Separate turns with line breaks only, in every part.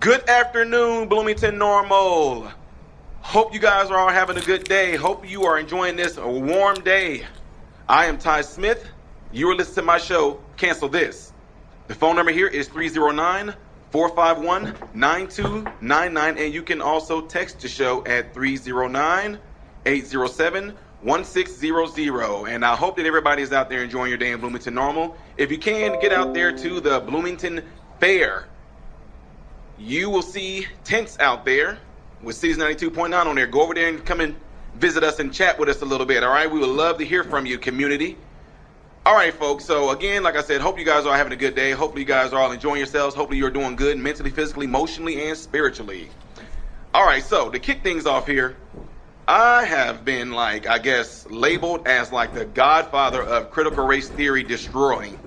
Good afternoon, Bloomington Normal. Hope you guys are all having a good day. Hope you are enjoying this warm day. I am Ty Smith. You are listening to my show, Cancel This. The phone number here is 309-451-9299, and you can also text the show at 309-807-1600. And I hope that everybody is out there enjoying your day in Bloomington Normal. If you can, get out there to the Bloomington Fair. You will see tents out there with Season 92.9 on there. Go over there and come and visit us and chat with us a little bit, all right? We would love to hear from you, community. All right, folks. So, again, like I said, hope you guys are having a good day. Hopefully you guys are all enjoying yourselves. Hopefully you're doing good mentally, physically, emotionally, and spiritually. All right, so to kick things off here, I have been, labeled as, the godfather of critical race theory destroying.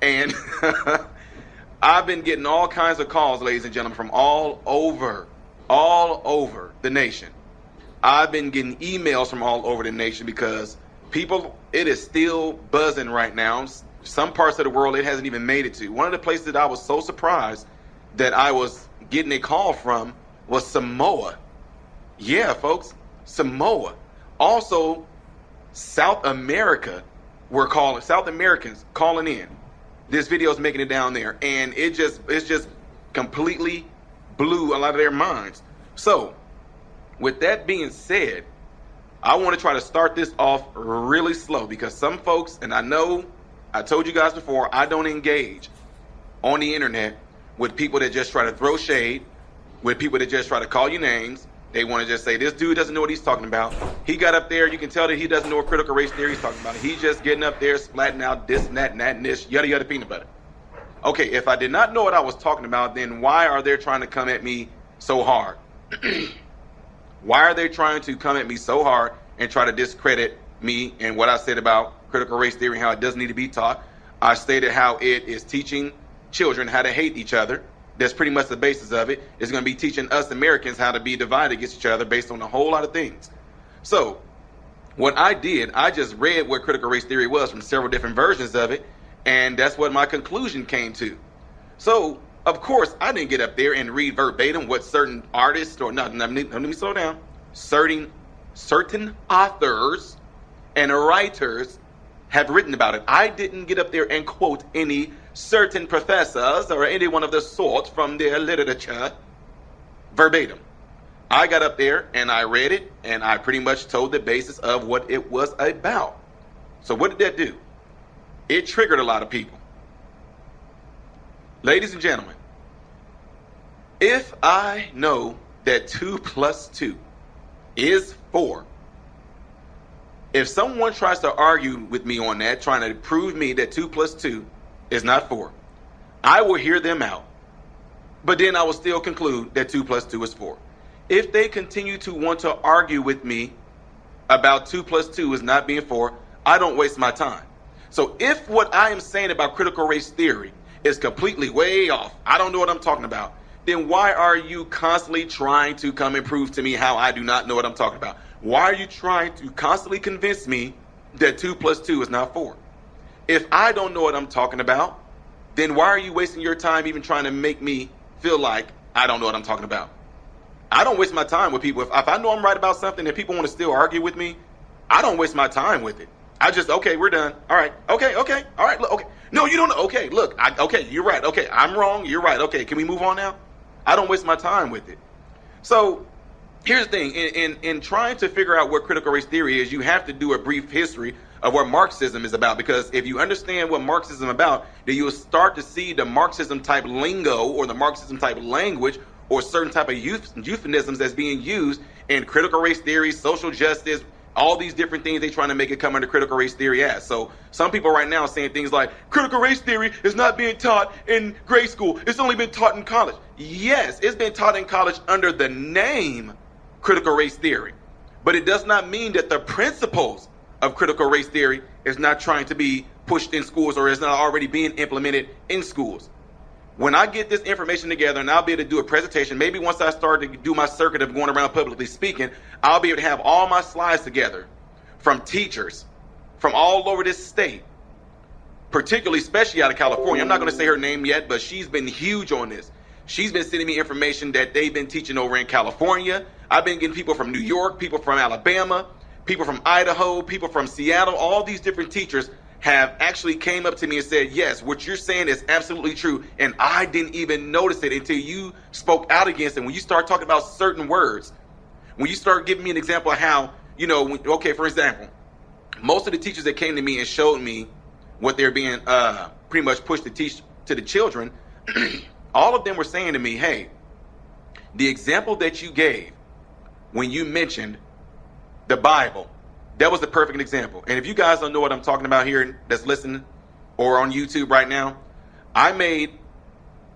And I've been getting all kinds of calls, ladies and gentlemen, from all over the nation. I've been getting emails from all over the nation because people, it is still buzzing right now. Some parts of the world it hasn't even made it to. One of the places that I was so surprised that I was getting a call from was Samoa. Yeah, folks, Samoa. Also, South Americans calling in. This video is making it down there, and it's just completely blew a lot of their minds. So, with that being said, I want to try to start this off really slow because some folks, and I know I told you guys before, I don't engage on the internet with people that just try to throw shade, with people that just try to call you names. They want to just say, this dude doesn't know what he's talking about. He got up there, you can tell that he doesn't know what critical race theory he's talking about. He's just getting up there, splatting out this and that and that and this, yada yada peanut butter. Okay, if I did not know what I was talking about, then why are they trying to come at me so hard? Why are they trying to come at me so hard and try to discredit me and what I said about critical race theory and how it doesn't need to be taught? I stated how it is teaching children how to hate each other. That's pretty much the basis of it. It's going to be teaching us Americans how to be divided against each other based on a whole lot of things. So what I did, I just read what critical race theory was from several different versions of it, and that's what my conclusion came to. So, of course, I didn't get up there and read verbatim what certain artists or not. Let me slow down. Certain authors and writers have written about it. I didn't get up there and quote any certain professors or any one of the sorts from their literature verbatim. I got up there and I read it and I pretty much told the basis of what it was about. So what did that do? It triggered a lot of people. Ladies and gentlemen, if I know that 2 + 2 is 4, if someone tries to argue with me on that, trying to prove me that 2 + 2 is not 4, I will hear them out. But then I will still conclude that 2 + 2 is 4. If they continue to want to argue with me about 2 + 2 is not being 4, I don't waste my time. So if what I am saying about critical race theory is completely way off, I don't know what I'm talking about, then why are you constantly trying to come and prove to me how I do not know what I'm talking about? Why are you trying to constantly convince me that 2 + 2 is not 4? If I don't know what I'm talking about, then why are you wasting your time even trying to make me feel like I don't know what I'm talking about? I don't waste my time with people. If I know I'm right about something and people want to still argue with me, I don't waste my time with it. I just, okay, we're done. All right. Okay. All right. Look, okay. No, you don't know. Okay. Look, okay, you're right. Okay. I'm wrong. You're right. Okay. Can we move on now? I don't waste my time with it. So here's the thing. In trying to figure out what critical race theory is, you have to do a brief history of what Marxism is about. Because if you understand what Marxism is about, then you'll start to see the Marxism type lingo or the Marxism type language or certain type of euphemisms that's being used in critical race theory, social justice, all these different things they're trying to make it come under critical race theory as. So some people right now are saying things like critical race theory is not being taught in grade school. It's only been taught in college. Yes, it's been taught in college under the name critical race theory. But it does not mean that the principles of critical race theory is not trying to be pushed in schools or is not already being implemented in schools. When I get this information together and I'll be able to do a presentation, maybe once I start to do my circuit of going around publicly speaking, I'll be able to have all my slides together from teachers from all over this state, particularly, especially out of California. I'm not going to say her name yet, but she's been huge on this. She's been sending me information that they've been teaching over in California. I've been getting people from New York, people from Alabama, people from Idaho, people from Seattle. All these different teachers have actually came up to me and said, yes, what you're saying is absolutely true. And I didn't even notice it until you spoke out against it. When you start talking about certain words, when you start giving me an example of how, okay, for example, most of the teachers that came to me and showed me what they're being pretty much pushed to teach to the children, all of them were saying to me, hey, the example that you gave when you mentioned the Bible, that was the perfect example. And if you guys don't know what I'm talking about here that's listening or on YouTube right now, I made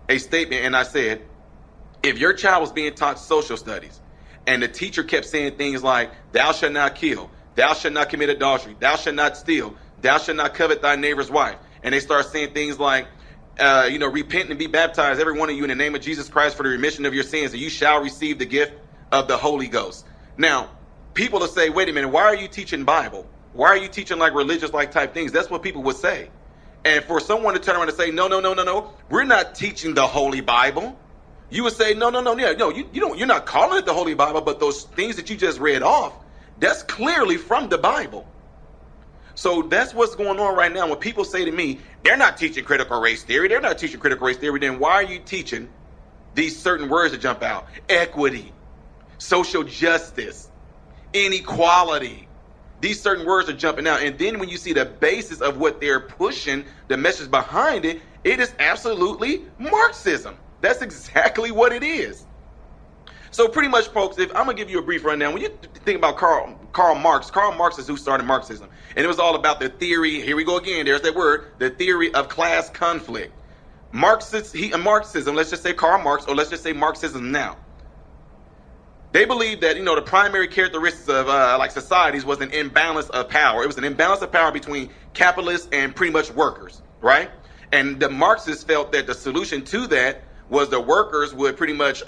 a statement and I said, if your child was being taught social studies and the teacher kept saying things like, thou shalt not kill, thou shalt not commit adultery, thou shalt not steal, thou shalt not covet thy neighbor's wife, and they start saying things like, repent and be baptized, every one of you, in the name of Jesus Christ for the remission of your sins, and you shall receive the gift of the Holy Ghost. Now, people will say, wait a minute, why are you teaching Bible? Why are you teaching like religious like type things? That's what people would say. And for someone to turn around and say, no, we're not teaching the Holy Bible. You would say, no, you're not calling it the Holy Bible, but those things that you just read off, that's clearly from the Bible. So that's what's going on right now. When people say to me, they're not teaching critical race theory, then why are you teaching these certain words that jump out? Equity, social justice, inequality. These certain words are jumping out. And then when you see the basis of what they're pushing, the message behind it, it is absolutely Marxism. That's exactly what it is. So pretty much, folks, if I'm going to give you a brief rundown, when you think about Karl Marx is who started Marxism. And it was all about the theory, here we go again, there's that word, the theory of class conflict. Marxism, let's just say Karl Marx, or let's just say Marxism now. They believed that, the primary characteristics of societies was an imbalance of power. It was an imbalance of power between capitalists and pretty much workers, right? And the Marxists felt that the solution to that was the workers would pretty much,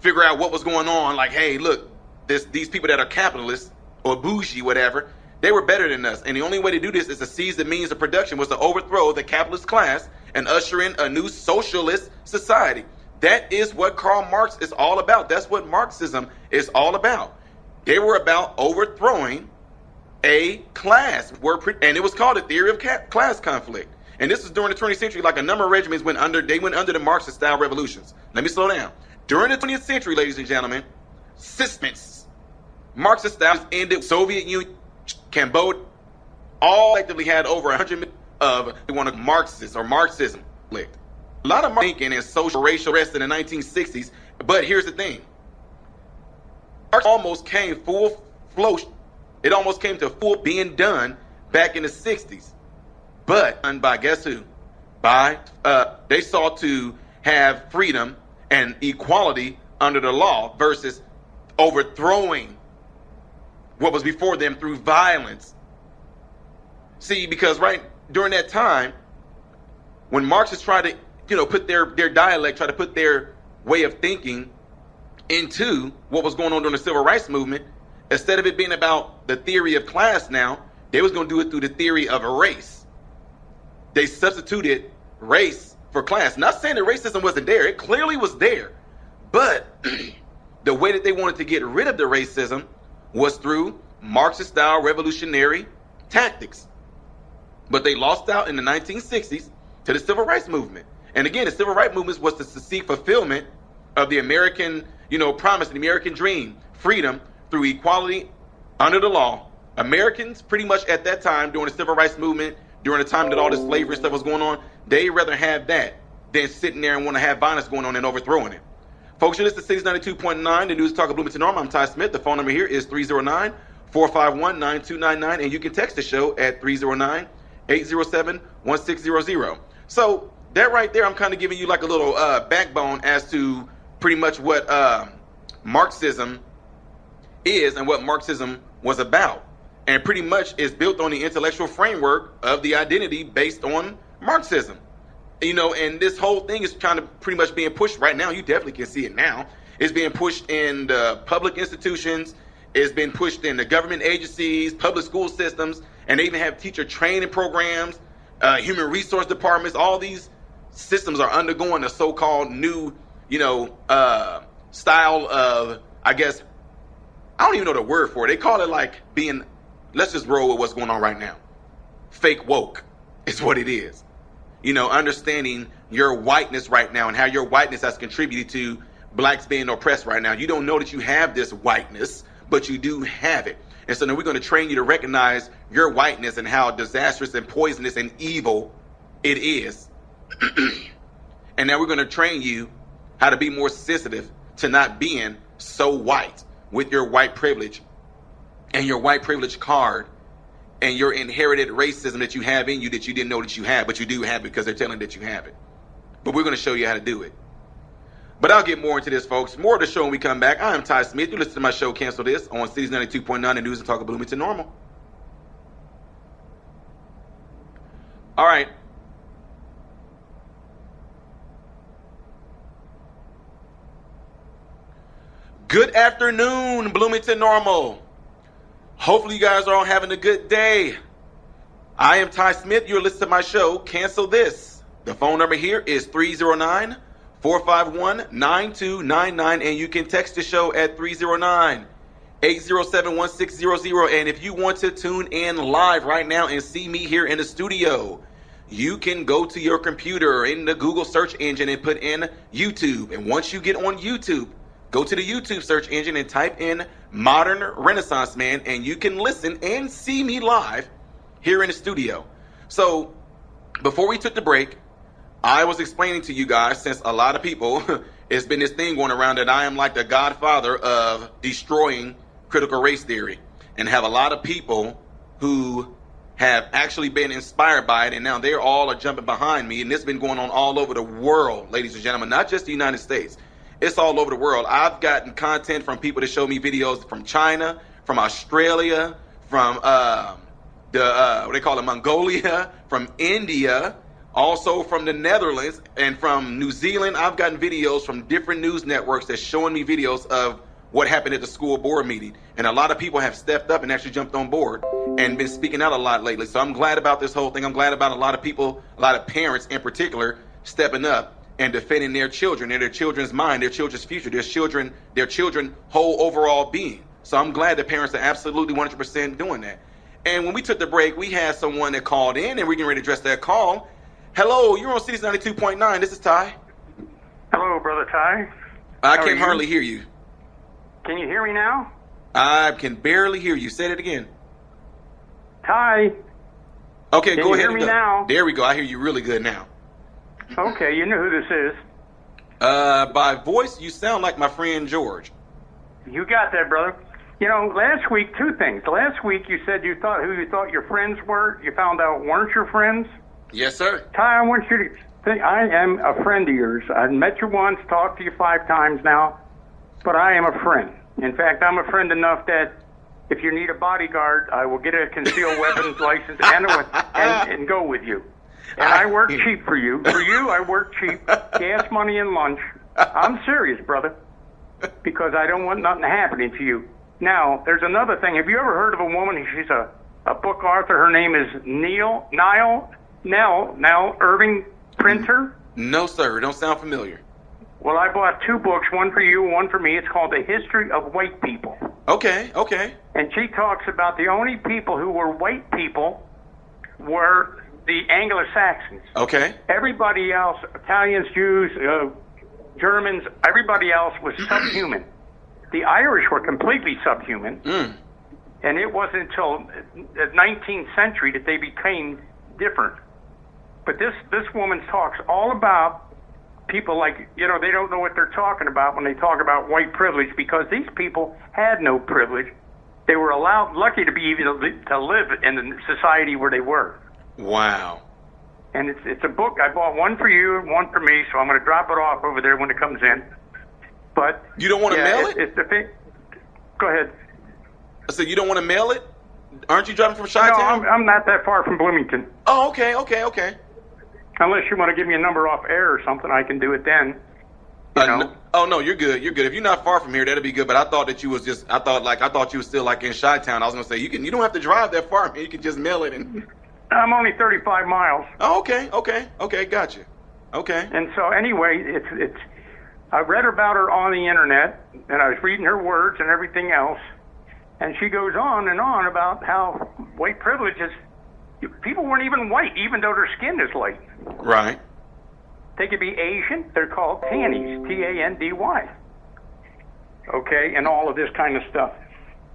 figure out what was going on. Like, hey, look, these people that are capitalists or bougie, whatever, they were better than us. And the only way to do this is to seize the means of production, was to overthrow the capitalist class and usher in a new socialist society. That is what Karl Marx is all about. That's what Marxism is all about. They were about overthrowing a class, and it was called the theory of class conflict. And this was during the 20th century, like a number of regiments went under the Marxist style revolutions. Let me slow down. During the 20th century, ladies and gentlemen, Marxist styles ended. Soviet Union, Cambodia, all collectively had over 100 million of Marxists or Marxism. A lot of thinking and social racial rest in the 1960s. But here's the thing. Marx almost came full flow. It almost came to full being done back in the 60s. But done by guess who? They sought to have freedom and equality under the law versus overthrowing what was before them through violence. See, because right during that time, when Marxists tried to, put their dialect, try to put their way of thinking into what was going on during the civil rights movement, instead of it being about the theory of class now, they was going to do it through the theory of a race. They substituted race for class. Not saying that racism wasn't there. It clearly was there. But the way that they wanted to get rid of the racism was through Marxist-style revolutionary tactics. But they lost out in the 1960s to the civil rights movement. And again, the civil rights movement was to seek fulfillment of the American, promise, the American dream, freedom through equality under the law. Americans pretty much at that time during the civil rights movement, during the time that all this slavery stuff was going on, they'd rather have that than sitting there and want to have violence going on and overthrowing it. Folks, you're listening to 92.9, the News Talk of Bloomington Norm. I'm Ty Smith. The phone number here is 309-451-9299, and you can text the show at 309-807-1600. So that right there, I'm kind of giving you like a little backbone as to pretty much what Marxism is and what Marxism was about. And pretty much is built on the intellectual framework of the identity based on Marxism. And this whole thing is kind of pretty much being pushed right now. You definitely can see it now. It's being pushed in the public institutions. It's been pushed in the government agencies, public school systems, and they even have teacher training programs, human resource departments, all these systems are undergoing a so-called new, style of, I guess, I don't even know the word for it. They call it like being, let's just roll with what's going on right now. Fake woke is what it is. Understanding your whiteness right now and how your whiteness has contributed to blacks being oppressed right now. You don't know that you have this whiteness, but you do have it. And so now we're going to train you to recognize your whiteness and how disastrous and poisonous and evil it is. And now we're going to train you how to be more sensitive to not being so white with your white privilege and your white privilege card and your inherited racism that you have in you that you didn't know that you have, but you do have it because they're telling that you have it. But we're going to show you how to do it. But I'll get more into this, folks. More of the show when we come back. I am Ty Smith. You listen to my show, Cancel This, on Cities 92.9, the News and Talk of Bloomington Normal. All right. Good afternoon, Bloomington Normal. Hopefully you guys are all having a good day. I am Ty Smith. You're listening to my show, Cancel This. The phone number here is 309-451-9299, and you can text the show at 309-807-1600. And if you want to tune in live right now and see me here in the studio, you can go to your computer in the Google search engine and put in YouTube. And once you get on YouTube, go to the YouTube search engine and type in Modern Renaissance Man, and you can listen and see me live here in the studio. So before we took the break, I was explaining to you guys, since a lot of people, it's been this thing going around that I am like the godfather of destroying critical race theory, and have a lot of people who have actually been inspired by it, and now they're all jumping behind me, and this has been going on all over the world, ladies and gentlemen, not just the United States. It's all over the world. I've gotten content from people that show me videos from China, from Australia, from what they call it, Mongolia, from India, also from the Netherlands, and from New Zealand. I've gotten videos from different news networks that's showing me videos of what happened at the school board meeting. And a lot of people have stepped up and actually jumped on board and been speaking out a lot lately. So I'm glad about this whole thing. I'm glad about a lot of people, a lot of parents in particular, stepping up and defending their children and their children's mind, their children's future, their children whole overall being. So I'm glad that parents are absolutely 100% doing that. And when we took the break, we had someone that called in, and we're getting ready to address that call. Hello, you're on Cities 92.9. This is Ty.
Hello, Brother Ty.
I can hardly hear you.
Can you hear me now?
I can barely hear you. Say it again.
Ty.
Okay, go ahead.
Can you hear me now?
There we go. I hear you really good now.
Okay, you know who this is.
By voice, you sound like my friend George.
You got that, brother. Last week, two things. Last week, you said who you thought your friends were. You found out weren't your friends.
Yes, sir.
Ty, I want you to think I am a friend of yours. I've met you once, talked to you 5 times now, but I am a friend. In fact, I'm a friend enough that if you need a bodyguard, I will get a concealed weapons license and go with you. And I work cheap for you. For you, I work cheap. Gas money and lunch. I'm serious, brother, because I don't want nothing happening to you. Now, there's another thing. Have you ever heard of a woman? She's a book author. Her name is Nell Irving Printer?
No, sir. Don't sound familiar.
Well, I bought 2 books, one for you, one for me. It's called The History of White People.
Okay.
And she talks about the only people who were white people were the Anglo-Saxons.
Okay.
Everybody else, Italians, Jews, Germans, everybody else was subhuman. The Irish were completely subhuman. And it wasn't until the 19th century that they became different. But this woman talks all about people like, they don't know what they're talking about when they talk about white privilege, because these people had no privilege. They were lucky to be even to live in the society where they were.
Wow.
And it's a book. I bought one for you and one for me, so I'm going to drop it off over there when it comes in. But
you don't want to mail it?
It's the thing. Go ahead.
So you don't want to mail it? Aren't you driving from Chi-Town?
No, I'm not that far from Bloomington.
Oh, okay.
Unless you want to give me a number off air or something, I can do it then.
No, you're good. You're good. If you're not far from here, that'd be good. But I thought that you was I thought you was still like in Chi-Town. I was gonna say you don't have to drive that far. You can just mail it. And
I'm only 35 miles.
Oh, okay. Gotcha. Okay.
And so anyway, it's I read about her on the internet, and I was reading her words and everything else, and she goes on and on about how white privilege is. People weren't even white, even though their skin is light.
Right.
They could be Asian. They're called tandies, T-A-N-D-Y. Okay, and all of this kind of stuff.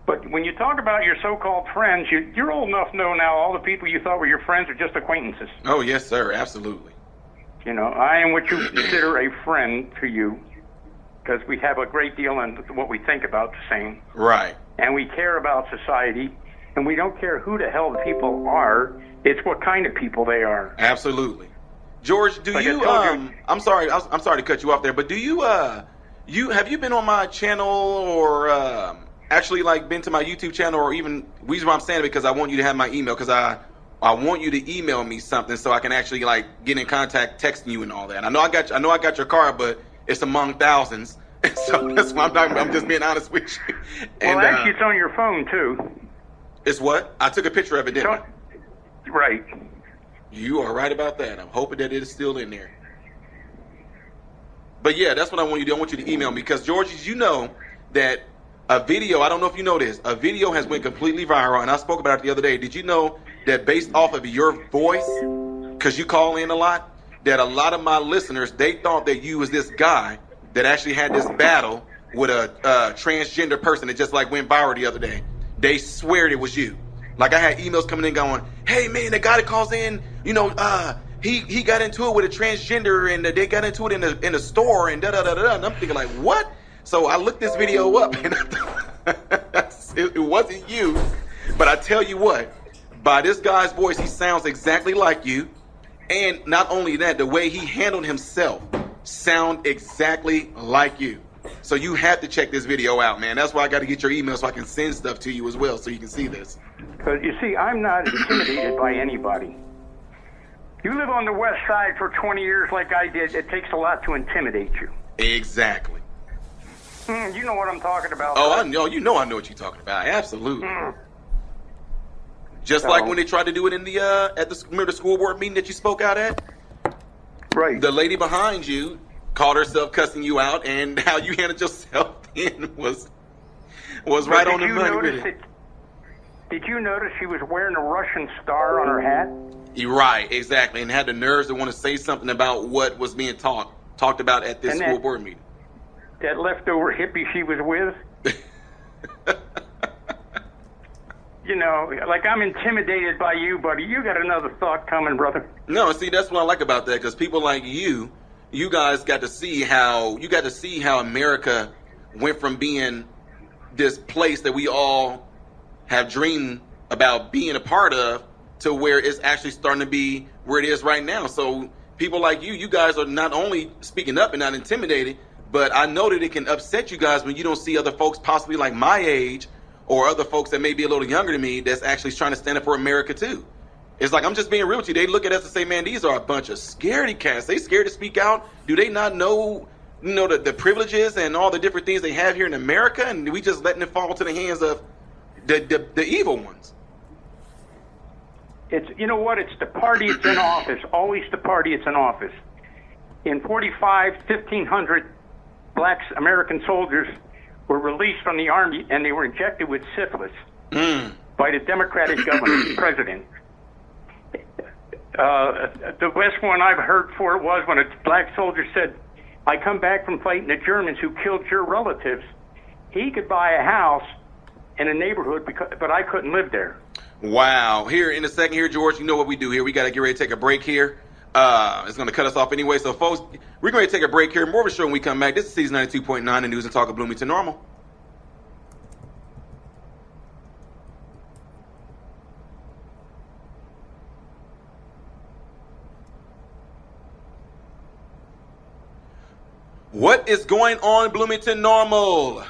But when you talk about your so-called friends, you're old enough to know now all the people you thought were your friends are just acquaintances.
Oh, yes, sir. Absolutely.
You know, I am what you consider a friend to you, because we have a great deal in what we think about the same.
Right.
And we care about society, and we don't care who the hell the people are. It's what kind of people they are.
Absolutely. George, do
Like
you I'm sorry to cut you off there, but do you have you been on my channel or actually like been to my YouTube channel, or even reason why I'm saying it because I want you to have my email, because I want you to email me something so I can actually like get in contact texting you and all that. I know I got your card, but it's among thousands. So that's why I'm just being honest with you. And,
well, actually, it's on your phone too.
It's what? I took a picture of it, didn't I?
Right.
You are right about that. I'm hoping that it is still in there. But yeah, that's what I want you to do. I want you to email me, because George, you know that a video, I don't know if you know this, a video has went completely viral, and I spoke about it the other day. Did you know that based off of your voice, because you call in a lot, that a lot of my listeners, they thought that you was this guy that actually had this battle with a transgender person that just like went viral the other day. They swear it was you. Like I had emails coming in going, hey man, the guy that calls in, you know, he got into it with a transgender, and they got into it in the store, and da da da da. And I'm thinking like, what? So I looked this video up, and it wasn't you. But I tell you what, by this guy's voice, he sounds exactly like you. And not only that, the way he handled himself sound exactly like you. So you have to check this video out, man. That's why I got to get your email so I can send stuff to you as well, so you can see this.
Because you see, I'm not intimidated by anybody. You live on the west side for 20 years like I did. It takes a lot to intimidate you.
Exactly.
You know what I'm talking about.
Oh, I know. You know I know what you're talking about. Absolutely. Just like when they tried to do it in the at the school board meeting that you spoke out at.
Right.
The lady behind you called herself cussing you out, and how you handled yourself then was right on the money with it.
Did you notice she was wearing a Russian star on her hat?
You're right, exactly, and had the nerves to want to say something about what was being talked about at this school board meeting.
That leftover hippie she was with. You know, like I'm intimidated by you, buddy. You got another thought coming, brother.
No, see, that's what I like about that, because people like you guys got to see how America went from being this place that we all have dreamed about being a part of to where it's actually starting to be where it is right now. So people like you guys are not only speaking up and not intimidated, but I know that it can upset you guys when you don't see other folks possibly like my age or other folks that may be a little younger than me that's actually trying to stand up for America too. It's like, I'm just being real with you. They look at us and say, man, these are a bunch of scaredy cats. They scared to speak out. Do they not know, the privileges and all the different things they have here in America? And we just letting it fall to the hands of the evil ones.
It's, you know what? It's the party that's in office. Always the party that's in office. In 45, 1,500 black American soldiers were released from the army, and they were injected with syphilis by the Democratic president. The best one I've heard for it was when a black soldier said, I come back from fighting the Germans who killed your relatives. He could buy a house in a neighborhood, but I couldn't live there.
Wow. Here in a second here, George, you know what we do here. We got to get ready to take a break here. It's going to cut us off anyway. So, folks, we're going to take a break here. More of a show when we come back. This is Season 92.9, the News and Talk of Bloomington Normal. What is going on, Bloomington Normal?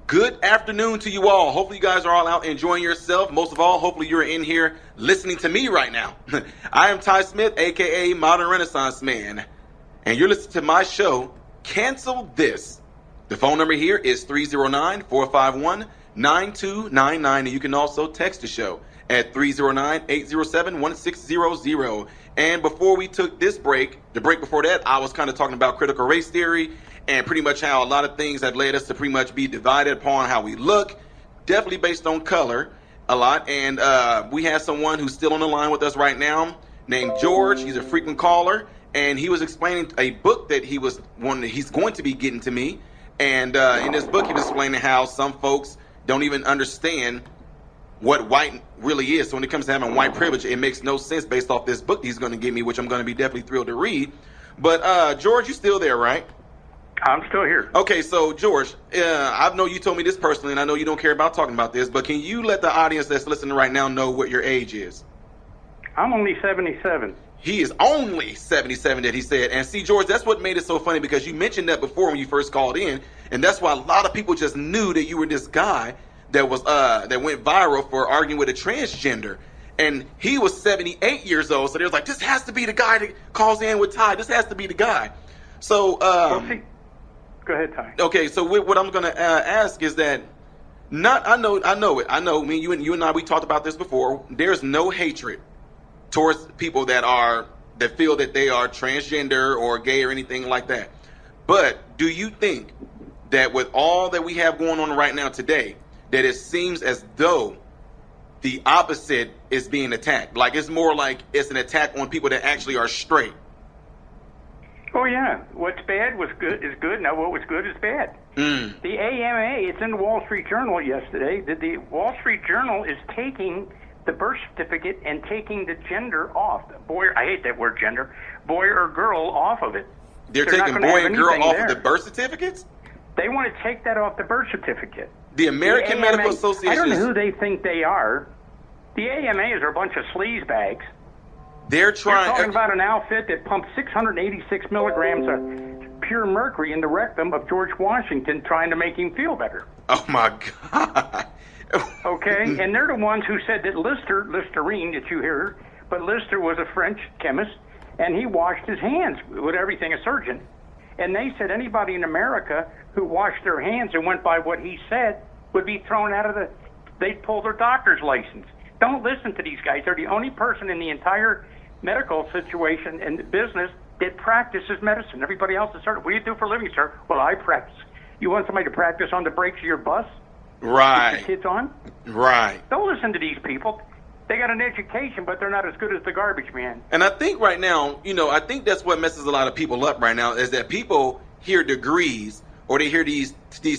Good afternoon to you all. Hopefully you guys are all out enjoying yourself. Most of all, hopefully you're in here listening to me right now. I am Ty Smith, a.k.a. Modern Renaissance Man, and you're listening to my show, Cancel This. The phone number here is 309-451-9299, and you can also text the show at 309-807-1600. And before we took this break, the break before that, I was kind of talking about critical race theory and pretty much how a lot of things have led us to pretty much be divided upon how we look, definitely based on color a lot. And we have someone who's still on the line with us right now named George. He's a frequent caller, and he was explaining a book that he's going to be getting to me. And in this book, he was explaining how some folks don't even understand what white really is. So when it comes to having white privilege, it makes no sense based off this book he's going to give me, which I'm going to be definitely thrilled to read. But George, you still there, right?
I'm still here.
Okay, so George, I know you told me this personally, and I know you don't care about talking about this, but can you let the audience that's listening right now know what your age is?
I'm only 77.
He is only 77, that he said. And see, George, that's what made it so funny, because you mentioned that before when you first called in, and that's why a lot of people just knew that you were this guy that was that went viral for arguing with a transgender. And he was 78 years old, so they was like, this has to be the guy that calls in with Ty. This has to be the guy. So,
Well, see, go ahead, Ty.
okay, so what I'm going to ask is that, I know it. I know, you and I, we talked about this before. There's no hatred towards people that feel that they are transgender or gay or anything like that. But do you think that with all that we have going on right now today, that it seems as though the opposite is being attacked? Like, it's more like it's an attack on people that actually are straight.
Oh, yeah. What's bad was good is good. Now, what was good is bad. The AMA, it's in the Wall Street Journal yesterday, that the Wall Street Journal is taking the birth certificate and taking the gender off. Boy, I hate that word gender. Boy or girl off of it.
They're taking boy and girl off of the birth certificates?
They want to take that off the birth certificate.
The American Medical Association.
I don't know who they think they are. The AMAs are a bunch of sleazebags.
They're
talking about an outfit that pumped 686 milligrams of pure mercury in the rectum of George Washington, trying to make him feel better.
Oh my God.
Okay, and they're the ones who said that Listerine, that you hear, but Lister was a French chemist, and he washed his hands with everything, a surgeon. And they said anybody in America who washed their hands and went by what he said would be thrown out of they'd pull their doctor's license. Don't listen to these guys. They're the only person in the entire medical situation and business that practices medicine. Everybody else is certain. What do you do for a living, sir? Well, I practice. You want somebody to practice on the brakes of your bus?
Right.
Keep the kids on?
Right.
Don't listen to these people. They got an education, but they're not as good as the garbage man.
And I think right now, I think that's what messes a lot of people up right now, is that people hear degrees, or they hear these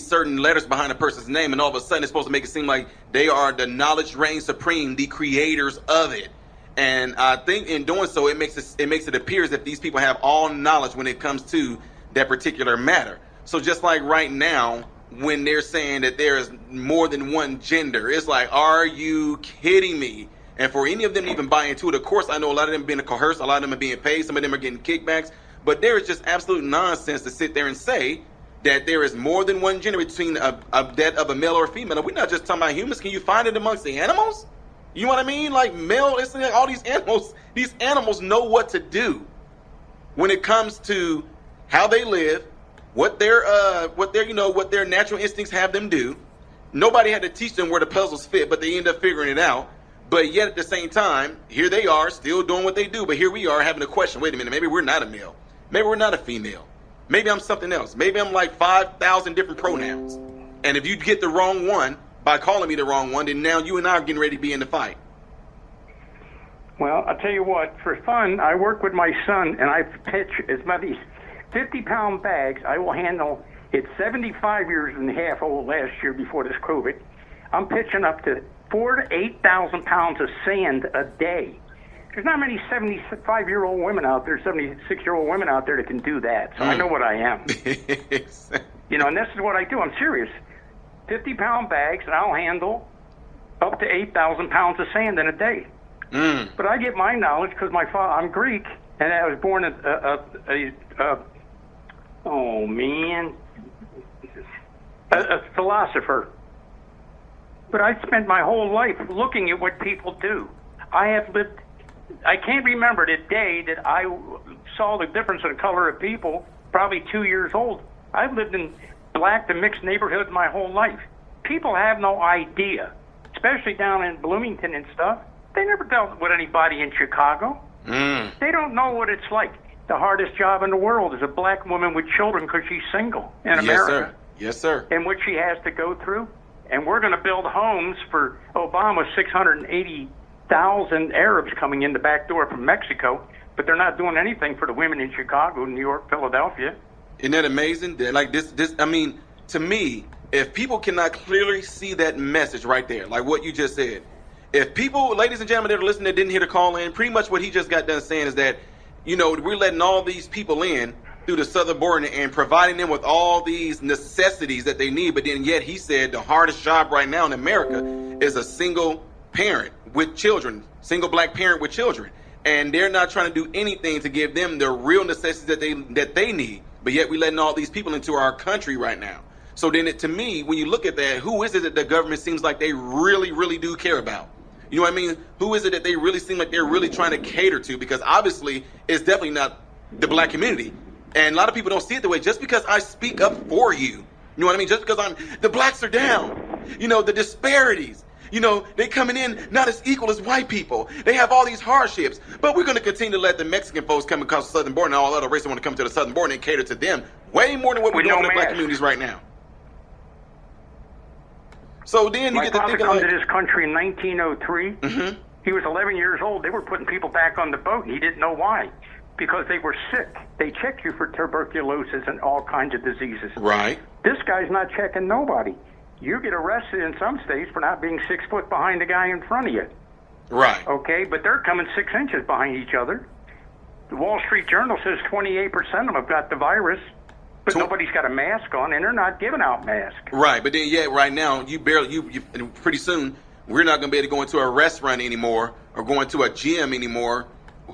certain letters behind a person's name, and all of a sudden it's supposed to make it seem like they are the knowledge reigns supreme, the creators of it. And I think in doing so, it makes it appear as if these people have all knowledge when it comes to that particular matter. So just like right now, when they're saying that there is more than one gender, it's like, are you kidding me? And for any of them to even buy into it, of course, I know a lot of them are being coerced, a lot of them are being paid, some of them are getting kickbacks, but there is just absolute nonsense to sit there and say that there is more than one gender between that of a male or a female. And we're not just talking about humans. Can you find it amongst the animals? You know what I mean? Like it's like all these animals know what to do when it comes to how they live, what their natural instincts have them do. Nobody had to teach them where the puzzles fit, but they end up figuring it out. But yet at the same time, here they are still doing what they do. But here we are having a question. Wait a minute, maybe we're not a male. Maybe we're not a female. Maybe I'm something else. Maybe I'm like 5,000 different pronouns. And if you get the wrong one by calling me the wrong one, then now you and I are getting ready to be in the fight.
Well, I'll tell you what, for fun, I work with my son, and I pitch as many 50-pound bags. I will handle, it's 75 years and a half old last year before this COVID. I'm pitching up to 4,000 to 8,000 pounds of sand a day. There's not many 75-year-old women out there, 76-year-old women out there that can do that. So I know what I am. And this is what I do. I'm serious. 50-pound bags, and I'll handle up to 8,000 pounds of sand in a day. But I get my knowledge because I'm Greek, and I was born a philosopher. But I spent my whole life looking at what people do. I can't remember the day that I saw the difference in the color of people, probably 2 years old. I've lived in black to mixed neighborhoods my whole life. People have no idea, especially down in Bloomington and stuff. They never dealt with anybody in Chicago. They don't know what it's like. The hardest job in the world is a black woman with children because she's single in America.
Yes, sir.
And what she has to go through. And we're going to build homes for Obama's 680,000 Arabs coming in the back door from Mexico, but they're not doing anything for the women in Chicago, New York, Philadelphia.
Isn't that amazing? Like this, I mean, to me, if people cannot clearly see that message right there, like what you just said, if people, ladies and gentlemen that are listening that didn't hear the call in, pretty much what he just got done saying is that, we're letting all these people in through the southern border and providing them with all these necessities that they need. But then yet he said the hardest job right now in America is a single parent with children, single black parent with children. And they're not trying to do anything to give them the real necessities that they need. But yet we're letting all these people into our country right now. So then to me, when you look at that, who is it that the government seems like they really, really do care about? You know what I mean? Who is it that they really seem like they're really trying to cater to? Because obviously it's definitely not the black community. And a lot of people don't see it the way. Just because I speak up for you, you know what I mean? Just because the blacks are down, the disparities, they coming in not as equal as white people. They have all these hardships, but we're going to continue to let the Mexican folks come across the southern border and all other races want to come to the southern border and cater to them way more than what we're doing in the black communities right now. So then you get to think
My father came to this country in 1903.
Mm-hmm.
He was 11 years old. They were putting people back on the boat, and he didn't know why. Because they were sick. They check you for tuberculosis and all kinds of diseases.
Right.
This guy's not checking nobody. You get arrested in some states for not being 6 foot behind the guy in front of you.
Right.
Okay, but they're coming 6 inches behind each other. The Wall Street Journal says 28% of them have got the virus, but nobody's got a mask on, and they're not giving out masks.
Right, but then right now, you pretty soon, we're not going to be able to go into a restaurant anymore or go into a gym anymore.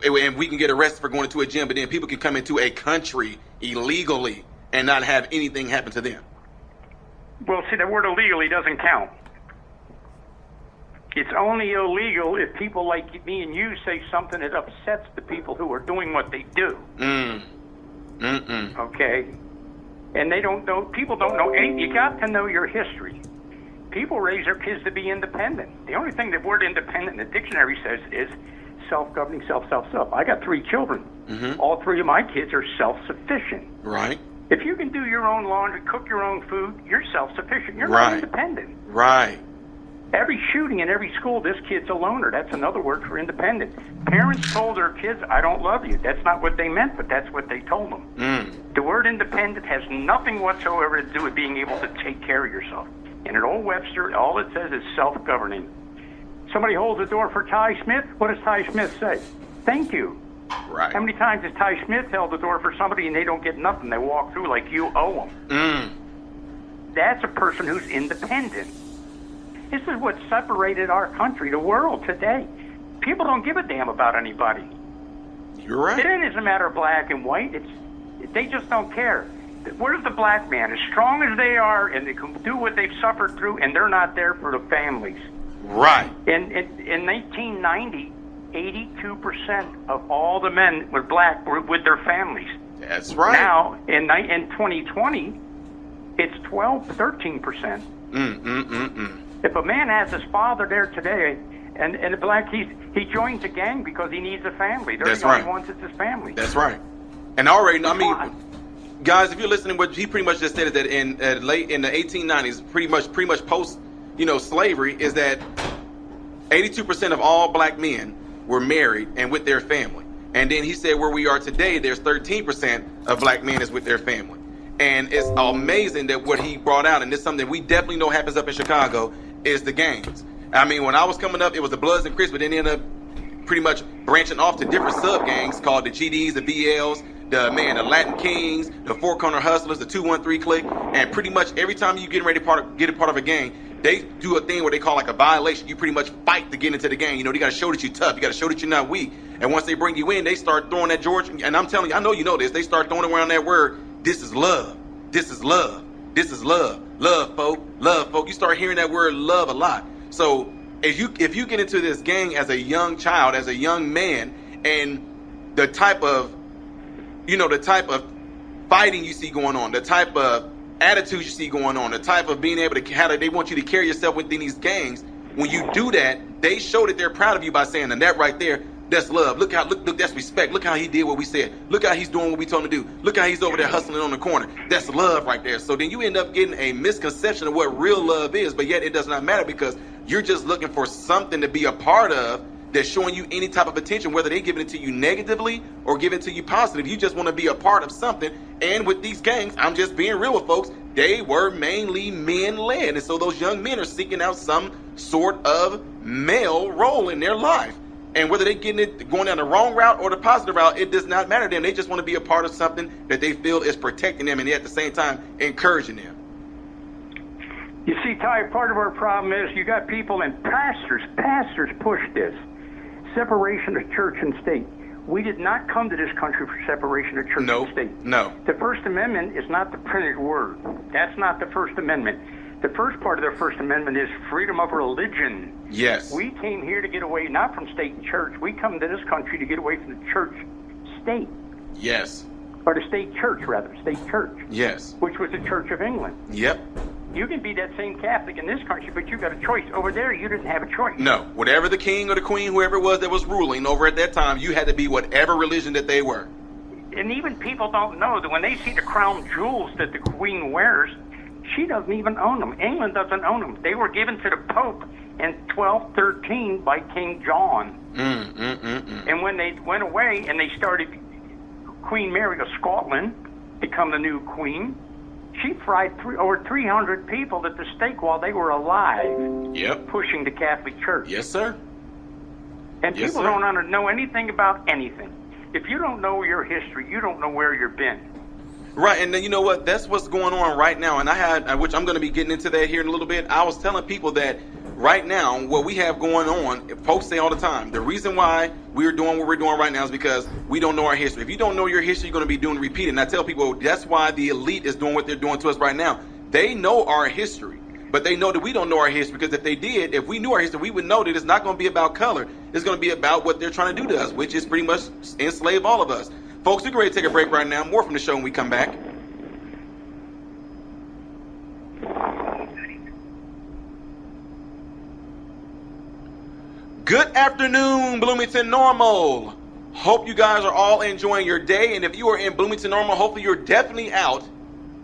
And we can get arrested for going into a gym, but then people can come into a country illegally and not have anything happen to them.
Well, see, the word illegally doesn't count. It's only illegal if people like me and you say something that upsets the people who are doing what they do. Okay? And they don't know, people don't know, you got to know your history. People raise their kids to be independent. The only thing the word independent in the dictionary says is self-governing, self. I got 3 children.
Mm-hmm.
All 3 of my kids are self-sufficient.
Right.
If you can do your own laundry, cook your own food, you're self-sufficient. You're not independent.
Right.
Every shooting in every school, this kid's a loner. That's another word for independent. Parents told their kids, I don't love you. That's not what they meant, but that's what they told them. The word independent has nothing whatsoever to do with being able to take care of yourself. And in Old Webster, all it says is self-governing. Somebody holds the door for Ty Smith. What does Ty Smith say? Thank you.
Right.
How many times has Ty Smith held the door for somebody and they don't get nothing? They walk through like you owe them. That's a person who's independent. This is what separated our country, the world today. People don't give a damn about anybody.
You're right.
It isn't a matter of black and white. They just don't care. Where's the black man? As strong as they are, and they can do what they've suffered through, and they're not there for the families.
Right.
In 1990, 82% of all the men were black were with their families.
That's right.
Now, in 2020, it's 13%. If a man has his father there today, and a black, he joins a gang because he needs a family. They're the only ones that's his family.
That's right. And already, guys, if you're listening, what he pretty much just said is that in late in the 1890s, pretty much post, slavery, is that 82% of all black men were married and with their family. And then he said where we are today, there's 13% of black men is with their family. And it's amazing that what he brought out, and it's something we definitely know happens up in Chicago, is the gangs. I mean, when I was coming up, it was the Bloods and Crips, but then they ended up pretty much branching off to different sub-gangs called the GDs, the BLs, the Latin Kings, the Four Corner Hustlers, the 213 Clique, and pretty much every time you get ready to get a part of a gang, they do a thing where they call like a violation. You pretty much fight to get into the gang. They got to show that you're tough. You got to show that you're not weak. And once they bring you in, they start throwing that George. And I'm telling you, I know you know this. They start throwing around that word. This is love. This is love. This is love. Love, folk. Love, folk. You start hearing that word love a lot. So if you get into this gang as a young child, as a young man, and the type of fighting you see going on, the type of attitudes you see going on, the type of being able to they want you to carry yourself within these gangs. When you do that, they show that they're proud of you by saying, and that right there, That's love. Look, that's respect. Look how he did what we said. Look how he's doing what we told him to do. Look how he's over there hustling on the corner. That's love right there. So then you end up getting a misconception of what real love is, but yet it does not matter because you're just looking for something to be a part of that's showing you any type of attention, whether they giving it to you negatively or giving it to you positive. You just want to be a part of something. And with these gangs, I'm just being real with folks, they were mainly men-led. And so those young men are seeking out some sort of male role in their life. And whether they're getting it going down the wrong route or the positive route, it does not matter to them. They just want to be a part of something that they feel is protecting them and at the same time encouraging them.
You see, Ty, part of our problem is you got people and pastors push this. Separation of church and state. We did not come to this country for separation of church and state.
No.
The First Amendment is not the printed word. That's not the First Amendment. The first part of the First Amendment is freedom of religion.
Yes.
We came here to get away not from state and church. We come to this country to get away from the church state.
Yes.
Or the state church, rather. State church.
Yes.
Which was the Church of England.
Yep.
You can be that same Catholic in this country, but you got a choice. Over there, you didn't have a choice.
No. Whatever the king or the queen, whoever it was that was ruling over at that time, you had to be whatever religion that they were.
And even people don't know that when they see the crown jewels that the queen wears, she doesn't even own them. England doesn't own them. They were given to the Pope in 1213 by King John. And when they went away and they started Queen Mary of Scotland become the new queen, she fried over 300 people at the stake while they were alive.
Yep.
Pushing the Catholic Church.
Yes, sir.
And
Yes,
people
sir.
don't know anything about anything. If you don't know your history, you don't know where you've been.
Right, and then you know what? That's what's going on right now. And which I'm going to be getting into that here in a little bit. I was telling people that right now, what we have going on, folks say all the time, the reason why we're doing what we're doing right now is because we don't know our history. If you don't know your history, you're going to be doing repeating. And I tell people that's why the elite is doing what they're doing to us right now. They know our history, but they know that we don't know our history because if they did, if we knew our history, we would know that it's not going to be about color. It's going to be about what they're trying to do to us, which is pretty much enslave all of us. Folks, we're ready to take a break right now. More from the show when we come back. Good afternoon, Bloomington Normal. Hope you guys are all enjoying your day. And if you are in Bloomington Normal, hopefully you're definitely out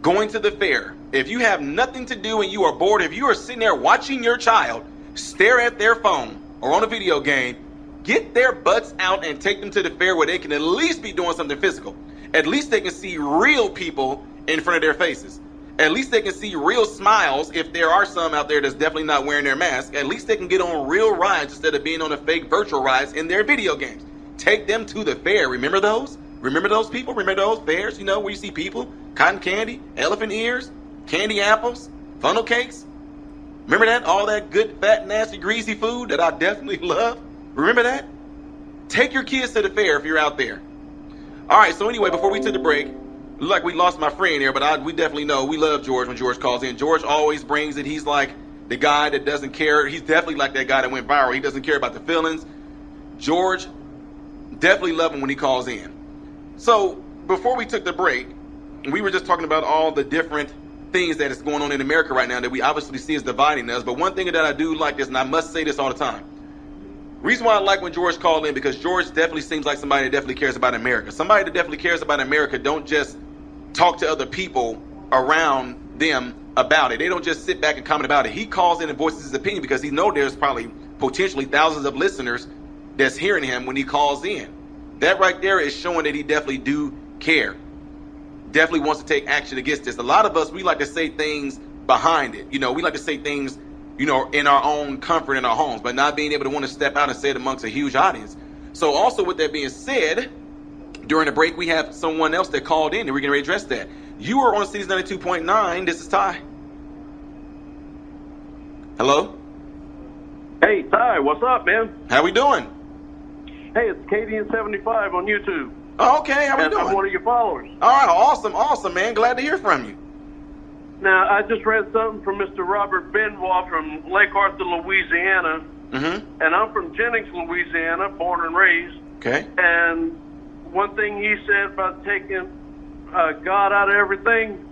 going to the fair. If you have nothing to do and you are bored, if you are sitting there watching your child stare at their phone or on a video game, get their butts out and take them to the fair where they can at least be doing something physical. At least they can see real people in front of their faces. At least they can see real smiles if there are some out there that's definitely not wearing their mask. At least they can get on real rides instead of being on the fake virtual rides in their video games. Take them to the fair. Remember those? Remember those people? Remember those fairs, you know, where you see people, cotton candy, elephant ears, candy apples, funnel cakes? Remember that? All that good, fat, nasty, greasy food that I definitely love? Remember that? Take your kids to the fair if you're out there. All right, so anyway, before we took the break, look like we lost my friend here, but we definitely know we love George when George calls in. George always brings it. He's like the guy that doesn't care. He's definitely like that guy that went viral. He doesn't care about the feelings. George, definitely love him when he calls in. So before we took the break, we were just talking about all the different things that is going on in America right now that we obviously see is dividing us. But one thing that I do like this, and I must say this all the time, reason why I like when George called in, because George definitely seems like somebody that definitely cares about America. Somebody that definitely cares about America don't just talk to other people around them about it. They don't just sit back and comment about it. He calls in and voices his opinion because he knows there's probably potentially thousands of listeners that's hearing him when he calls in. That right there is showing that he definitely do care. Definitely wants to take action against this. A lot of us, we like to say things behind it. You know, we like to say things, you know, in our own comfort in our homes, but not being able to want to step out and say it amongst a huge audience. So also with that being said, during the break, we have someone else that called in and we're going to address that. You are on Cities 92.9. This is Ty. Hello?
Hey, Ty, what's up, man?
How we doing?
Hey, it's Kadian75 on YouTube.
Oh, okay, how we
And
doing?
I'm one of your followers.
All right, awesome, man. Glad to hear from you.
Now, I just read something from Mr. Robert Benoit from Lake Arthur, Louisiana.
Mm-hmm.
And I'm from Jennings, Louisiana, born and raised.
Okay.
And one thing he said about taking God out of everything,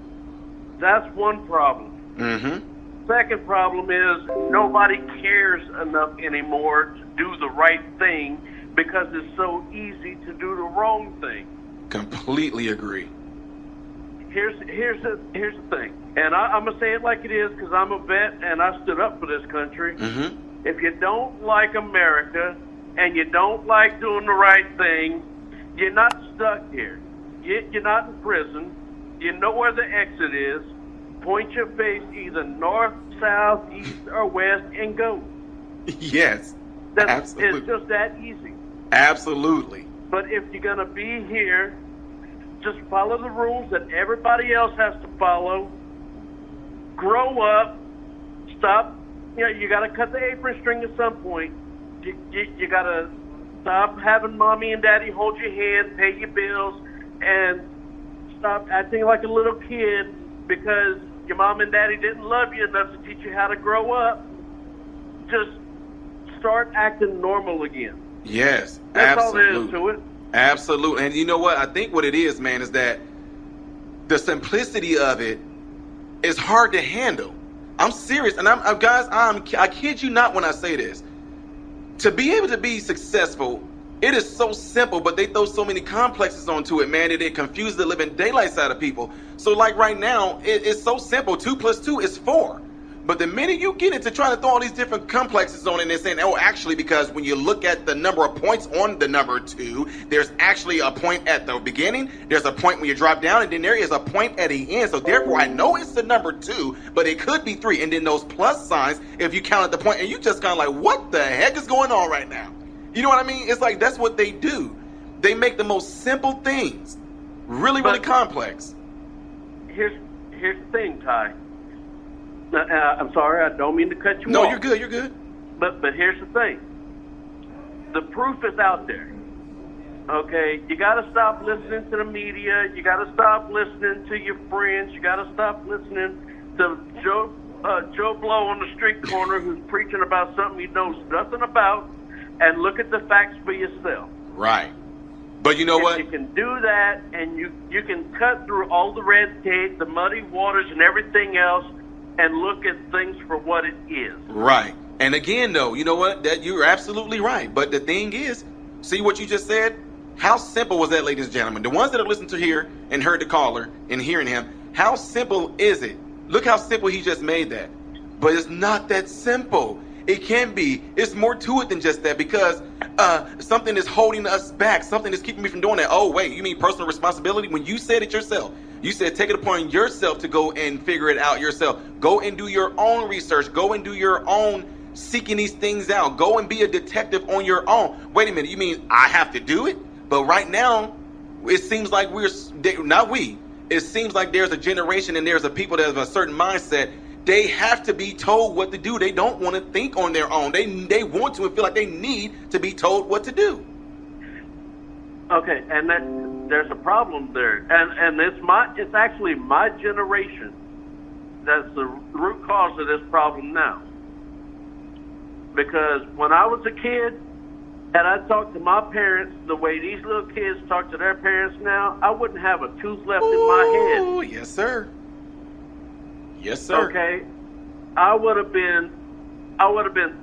that's one problem.
Mm-hmm.
Second problem is nobody cares enough anymore to do the right thing because it's so easy to do the wrong thing.
Completely agree.
Here's the thing, and I'm gonna say it like it is because I'm a vet and I stood up for this country.
Mm-hmm.
If you don't like America and you don't like doing the right thing, you're not stuck here. You're not in prison. You know where the exit is. Point your face either north, south, east, or west, and go.
Yes, absolutely.
It's just that easy.
Absolutely.
But if you're gonna be here, just follow the rules that everybody else has to follow. Grow up. Stop. You got to cut the apron string at some point. You got to stop having mommy and daddy hold your hand, pay your bills, and stop acting like a little kid because your mom and daddy didn't love you enough to teach you how to grow up. Just start acting normal again.
Yes,
That's
absolutely.
all there is to it.
Absolutely. And you know what? I think what it is, man, is that the simplicity of it is hard to handle. I'm serious. And I kid you not when I say this. To be able to be successful, it is so simple, but they throw so many complexes onto it, man, that it confuses the living daylights out of people. So like right now, it's so simple. 2 + 2 is 4. But the minute you get into trying to throw all these different complexes on it and they're saying, oh, actually, because when you look at the number of points on the number 2, there's actually a point at the beginning, there's a point when you drop down, and then there is a point at the end. So therefore, I know it's the number 2, but it could be 3. And then those plus signs, if you count at the point, and you just kind of like, what the heck is going on right now? You know what I mean? It's like, that's what they do. They make the most simple things really, really complex.
Here's the thing, Ty. I'm sorry, I don't mean to cut you off.
No, you're good, you're good.
But here's the thing. The proof is out there. Okay? You got to stop listening to the media. You got to stop listening to your friends. You got to stop listening to Joe Blow on the street corner who's preaching about something he knows nothing about, and look at the facts for yourself.
Right. But you know what?
You can do that, and you can cut through all the red tape, the muddy waters, and everything else, and look at things for what it is.
Right. And again, though, you know what? That you're absolutely right. But the thing is, see what you just said? How simple was that, ladies and gentlemen? The ones that have listened to here and heard the caller and hearing him, how simple is it? Look how simple he just made that. But it's not that simple. It can be. It's more to it than just that, because something is holding us back. Something is keeping me from doing that. Oh, wait, you mean personal responsibility? When you said it yourself, you said take it upon yourself to go and figure it out yourself. Go and do your own research. Go and do your own seeking these things out. Go and be a detective on your own. Wait a minute, you mean I have to do it? But right now, it seems like it seems like there's a generation and there's a people that have a certain mindset. They have to be told what to do. They don't want to think on their own. They want to and feel like they need to be told what to do.
Okay, and there's a problem there, and it's actually my generation that's the root cause of this problem now. Because when I was a kid, and I talked to my parents the way these little kids talk to their parents now, I wouldn't have a tooth left in my head.
Oh, yes, sir. Yes, sir.
Okay, I would have been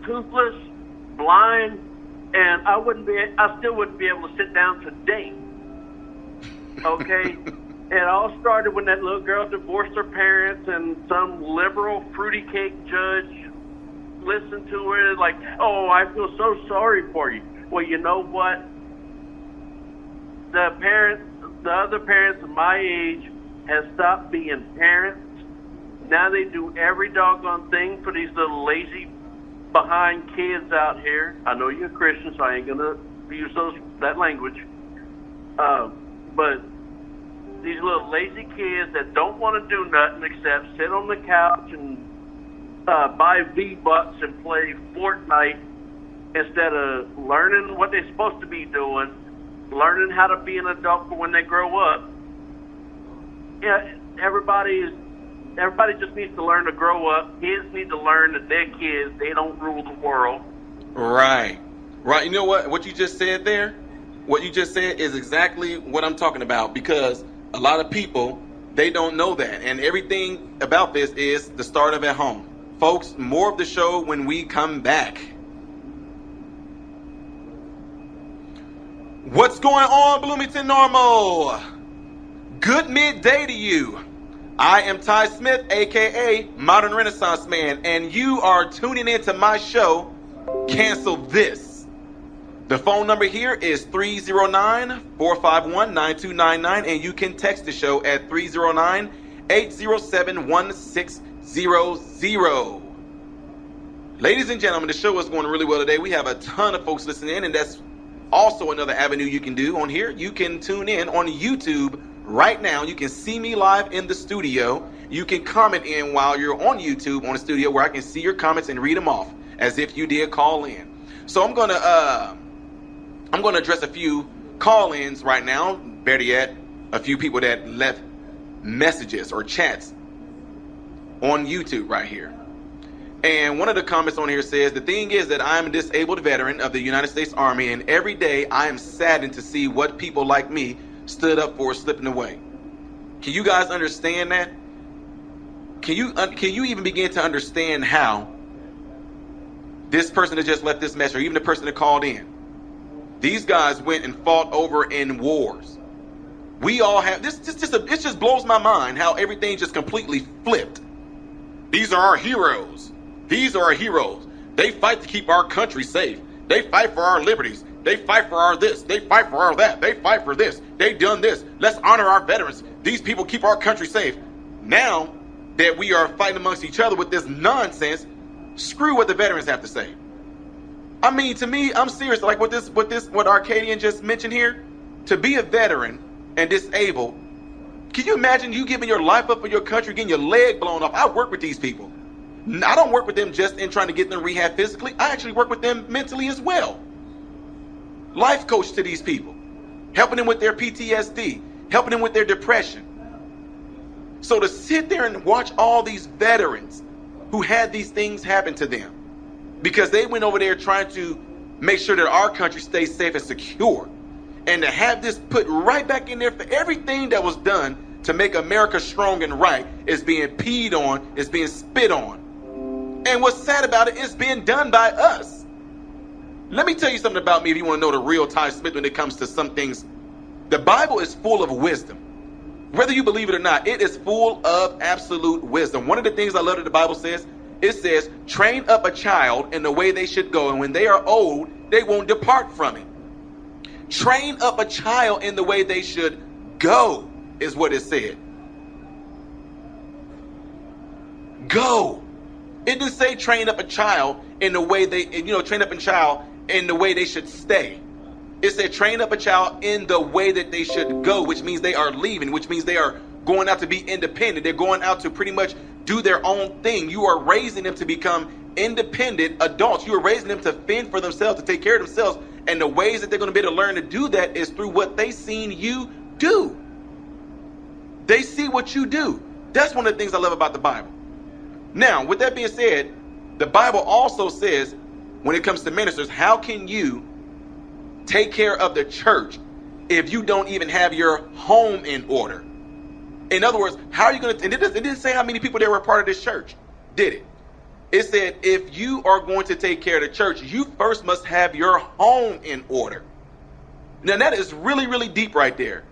toothless, blind, and I still wouldn't be able to sit down today. Okay, it all started when that little girl divorced her parents, and some liberal fruity cake judge listened to her like, "Oh, I feel so sorry for you." Well, you know what? The other parents of my age have stopped being parents. Now they do every doggone thing for these little lazy behind kids out here. I know you're a Christian, so I ain't gonna use that language. But these little lazy kids that don't want to do nothing except sit on the couch and buy V-Bucks and play Fortnite instead of learning what they're supposed to be doing, learning how to be an adult for when they grow up. Yeah, everybody just needs to learn to grow up. Kids need to learn that they're kids. They don't rule the world.
Right. You know what? What you just said there? What you just said is exactly what I'm talking about, because a lot of people, they don't know that. And everything about this is the start of at home. Folks, more of the show when we come back. What's going on, Bloomington Normal? Good midday to you. I am Ty Smith, aka Modern Renaissance Man, and you are tuning into my show, Cancel This. The phone number here is 309-451-9299, and you can text the show at 309-807-1600. Ladies and gentlemen, the show is going really well today. We have a ton of folks listening in, and that's also another avenue you can do on here. You can tune in on YouTube right now. You can see me live in the studio. You can comment in while you're on YouTube on the studio, where I can see your comments and read them off as if you did call in. So I'm gonna address a few call-ins right now. Better yet, a few people that left messages or chats on YouTube right here. And one of the comments on here says, the thing is that I am a disabled veteran of the United States Army, and every day I am saddened to see what people like me stood up for slipping away. Can you guys understand that? Can you even begin to understand how this person that just left this message, or even the person that called in, these guys went and fought over in wars? We all have it just blows my mind how everything just completely flipped. These are our heroes. These are our heroes. They fight to keep our country safe. They fight for our liberties. They fight for our this. They fight for our that. They fight for this. They done this. Let's honor our veterans. These people keep our country safe. Now that we are fighting amongst each other with this nonsense, screw what the veterans have to say. I mean, to me, I'm serious. Like what Arcadian just mentioned here, to be a veteran and disabled, can you imagine you giving your life up for your country, getting your leg blown off? I work with these people. I don't work with them just in trying to get them rehab physically. I actually work with them mentally as well. Life coach to these people, helping them with their PTSD, helping them with their depression. So to sit there and watch all these veterans who had these things happen to them because they went over there trying to make sure that our country stays safe and secure, and to have this put right back in there for everything that was done to make America strong and right is being peed on, is being spit on. And what's sad about it is being done by us. Let me tell you something about me if you want to know the real Ty Smith when it comes to some things. The Bible is full of wisdom. Whether you believe it or not, it is full of absolute wisdom. One of the things I love that the Bible says, it says, train up a child in the way they should go, and when they are old, they won't depart from it. Train up a child in the way they should go is what it said. Go. It didn't say train up a child in the way train up a child in the way they should stay. It said train up a child in the way that they should go, which means they are leaving, which means they are going out to be independent. They're going out to pretty much do their own thing. You are raising them to become independent adults. You are raising them to fend for themselves, to take care of themselves. And the ways that they're going to be able to learn to do that is through what they seen you do. They see what you do. That's one of the things I love about the Bible. Now, with that being said, the Bible also says, when it comes to ministers, how can you take care of the church if you don't even have your home in order? In other words, how are you going to, and it didn't say how many people there were part of this church, did it? It said, if you are going to take care of the church, you first must have your home in order. Now, that is really, really deep right there.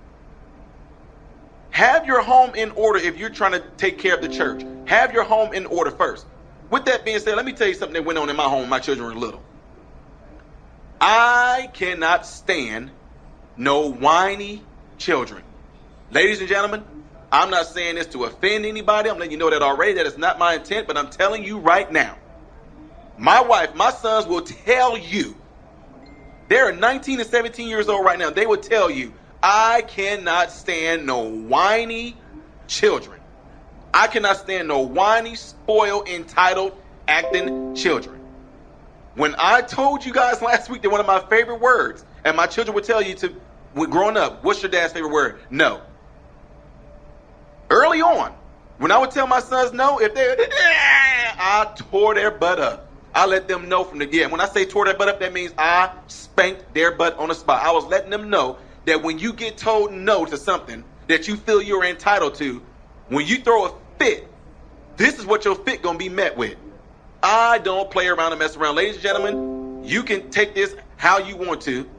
Have your home in order if you're trying to take care of the church. Have your home in order first. With that being said, let me tell you something that went on in my home when my children were little. I cannot stand no whiny children. Ladies and gentlemen, I'm not saying this to offend anybody. I'm letting you know that already. That is not my intent, but I'm telling you right now. My wife, my sons will tell you. They're 19 and 17 years old right now. They will tell you, I cannot stand no whiny children. I cannot stand no whiny, spoiled, entitled, acting children. When I told you guys last week that one of my favorite words, and my children would tell you when growing up, what's your dad's favorite word? No. Early on, when I would tell my sons no, if they, I tore their butt up. I let them know from the get. When I say tore their butt up, that means I spanked their butt on the spot. I was letting them know that when you get told no to something that you feel you're entitled to, when you throw a fit, this is what your fit gonna be met with. I don't play around and mess around. Ladies and gentlemen, you can take this how you want to.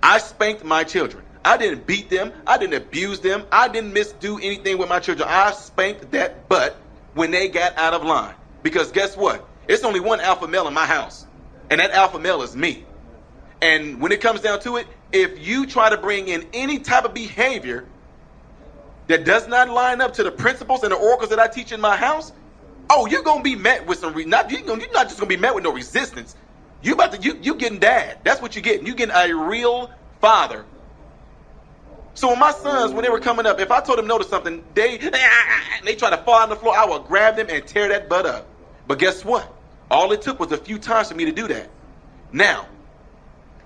I spanked my children. I didn't beat them. I didn't abuse them. I didn't misdo anything with my children. I spanked that butt when they got out of line. Because guess what? It's only one alpha male in my house. And that alpha male is me. And when it comes down to it, if you try to bring in any type of behavior that does not line up to the principles and the oracles that I teach in my house, oh, you're gonna be met with some. You're not just gonna be met with no resistance. You getting dad. That's what you're getting. You getting a real father. So when my sons, when they were coming up, if I told them no to something, they try to fall on the floor, I would grab them and tear that butt up. But guess what? All it took was a few times for me to do that. Now,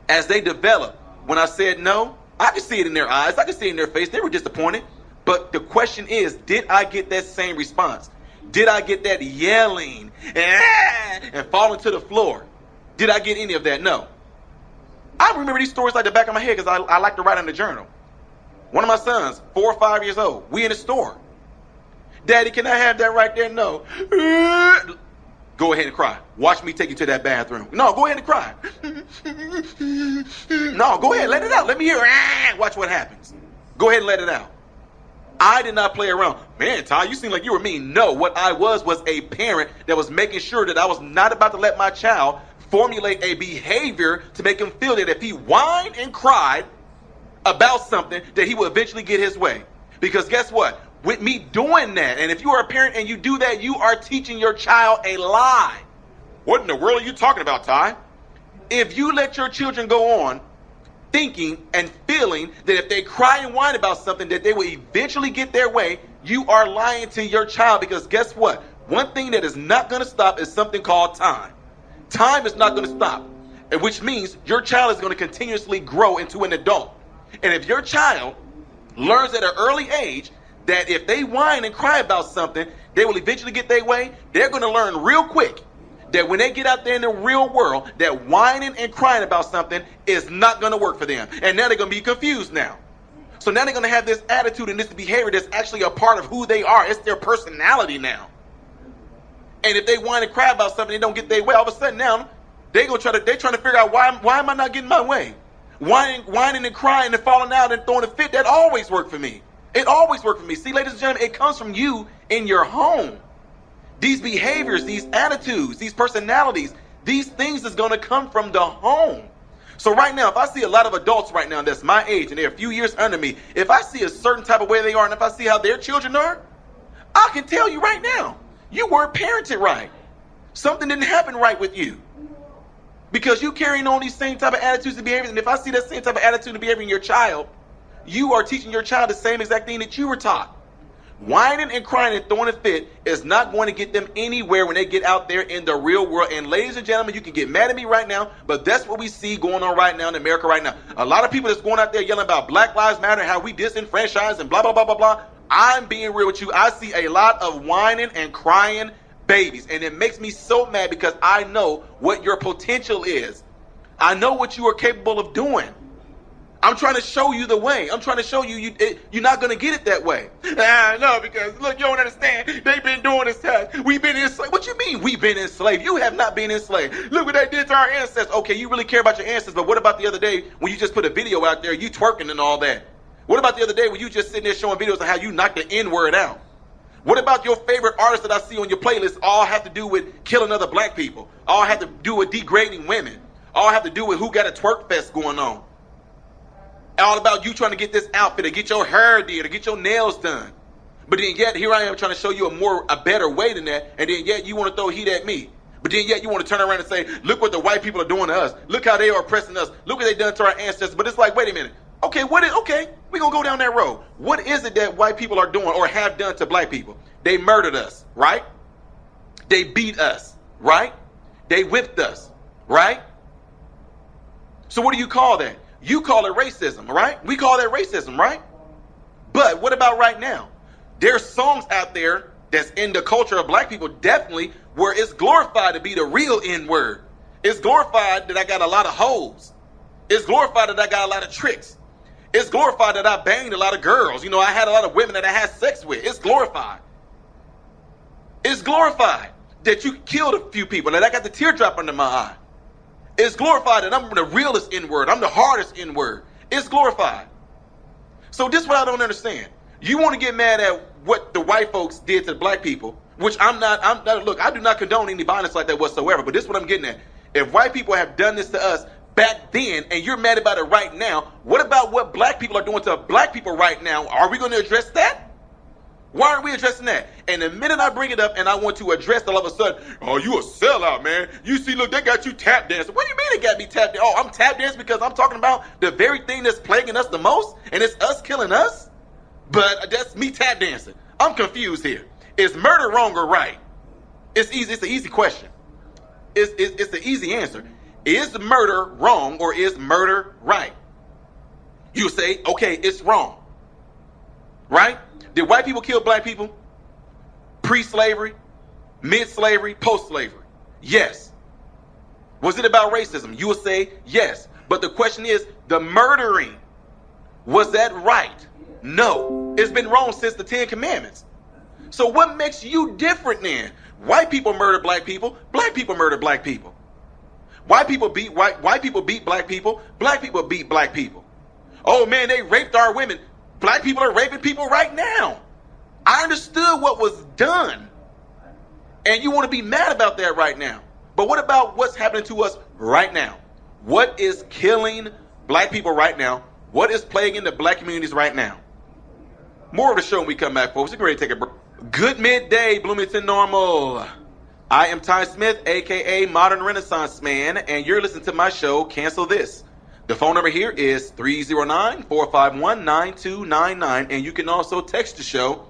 as they develop, when I said no, I could see it in their eyes. I could see it in their face. They were disappointed. But the question is, did I get that same response? Did I get that yelling and falling to the floor? Did I get any of that? No. I remember these stories like the back of my head because I like to write in the journal. One of my sons, 4 or 5 years old, we in the store. Daddy, can I have that right there? No. Go ahead and cry. Watch me take you to that bathroom. No, go ahead and cry. No, go ahead, let it out. Let me hear it. Watch what happens. Go ahead and let it out. I did not play around. Man, Ty, you seem like you were mean. No, what I was a parent that was making sure that I was not about to let my child formulate a behavior to make him feel that if he whined and cried about something, that he will eventually get his way. Because guess what? With me doing that, and if you are a parent and you do that, you are teaching your child a lie. What in the world are you talking about, Ty? If you let your children go on thinking and feeling that if they cry and whine about something that they will eventually get their way, you are lying to your child. Because guess what? One thing that is not going to stop is something called time. Time is not going to stop, which means your child is going to continuously grow into an adult. And if your child learns at an early age that if they whine and cry about something, they will eventually get their way, they're going to learn real quick that when they get out there in the real world, that whining and crying about something is not going to work for them. And now they're going to be confused now. So now they're going to have this attitude and this behavior that's actually a part of who they are. It's their personality now. And if they whine and cry about something, they don't get their way, all of a sudden now, they're trying to figure out why am I not getting my way? Whining and crying and falling out and throwing a fit, that always worked for me. It always worked for me. See, ladies and gentlemen, it comes from you in your home. These behaviors, these attitudes, these personalities, these things is going to come from the home. So right now, if I see a lot of adults right now that's my age and they're a few years under me, if I see a certain type of way they are and if I see how their children are, I can tell you right now, you weren't parented right. Something didn't happen right with you. Because you carrying on these same type of attitudes and behaviors, and if I see that same type of attitude and behavior in your child, you are teaching your child the same exact thing that you were taught. Whining and crying and throwing a fit is not going to get them anywhere when they get out there in the real world. And ladies and gentlemen, you can get mad at me right now, but that's what we see going on right now in America right now. A lot of people that's going out there yelling about Black Lives Matter, how we disenfranchised and blah, blah, blah, blah, blah. I'm being real with you. I see a lot of whining and crying babies, and it makes me so mad because I know what your potential is. I know what you are capable of doing. I'm trying to show you the way. I'm trying to show you, you're not going to get it that way. No, because look, you don't understand. They've been doing this time. We've been enslaved. What you mean we've been enslaved? You have not been enslaved. Look what they did to our ancestors. Okay, you really care about your ancestors, but what about the other day when you just put a video out there, you twerking and all that? What about the other day when you just sitting there showing videos of how you knocked the N-word out? What about your favorite artists that I see on your playlist all have to do with killing other black people? All have to do with degrading women? All have to do with who got a twerk fest going on? All about you trying to get this outfit or get your hair did or get your nails done. But then yet here I am trying to show you a better way than that, and then yet you want to throw heat at me. But then yet you want to turn around and say, look what the white people are doing to us. Look how they are oppressing us. Look what they done to our ancestors. But it's like, wait a minute. Okay, we're going to go down that road. What is it that white people are doing or have done to black people? They murdered us, right? They beat us, right? They whipped us, right? So what do you call that? You call it racism, right? We call that racism, right? But what about right now? There's songs out there that's in the culture of black people, definitely, where it's glorified to be the real N-word. It's glorified that I got a lot of hoes. It's glorified that I got a lot of tricks. It's glorified that I banged a lot of girls. You know, I had a lot of women that I had sex with. It's glorified. It's glorified that you killed a few people, that I got the teardrop under my eye. It's glorified that I'm the realest N-word. I'm the hardest N-word. It's glorified. So this is what I don't understand. You want to get mad at what the white folks did to the black people, which I'm not, look, I do not condone any violence like that whatsoever, but this is what I'm getting at. If white people have done this to us back then and you're mad about it right now, what about what black people are doing to black people right now? Are we going to address that? Why aren't we addressing that? And the minute I bring it up and I want to address it, all of a sudden, oh, you a sellout, man. You see, look, they got you tap dancing. What do you mean they got me tap dancing? Oh, I'm tap dancing because I'm talking about the very thing that's plaguing us the most, and it's us killing us? But that's me tap dancing. I'm confused here. Is murder wrong or right? It's easy. It's an easy question. It's the easy answer. Is murder wrong or is murder right? You say, okay, it's wrong. Right? Did white people kill black people? Pre-slavery, mid-slavery, post-slavery? Yes. Was it about racism? You will say yes. But the question is, the murdering, was that right? No. It's been wrong since the Ten Commandments. So what makes you different then? White people murder black people murder black people. White people beat black people beat black people black people. Oh man, they raped our women. Black people are raping people right now. I understood what was done. And you want to be mad about that right now. But what about what's happening to us right now? What is killing black people right now? What is plaguing the black communities right now? More of the show when we come back, folks. We're ready to take a break. Good midday, Bloomington Normal. I am Ty Smith, a.k.a. Modern Renaissance Man, and you're listening to my show, Cancel This. The phone number here is 309-451-9299, and you can also text the show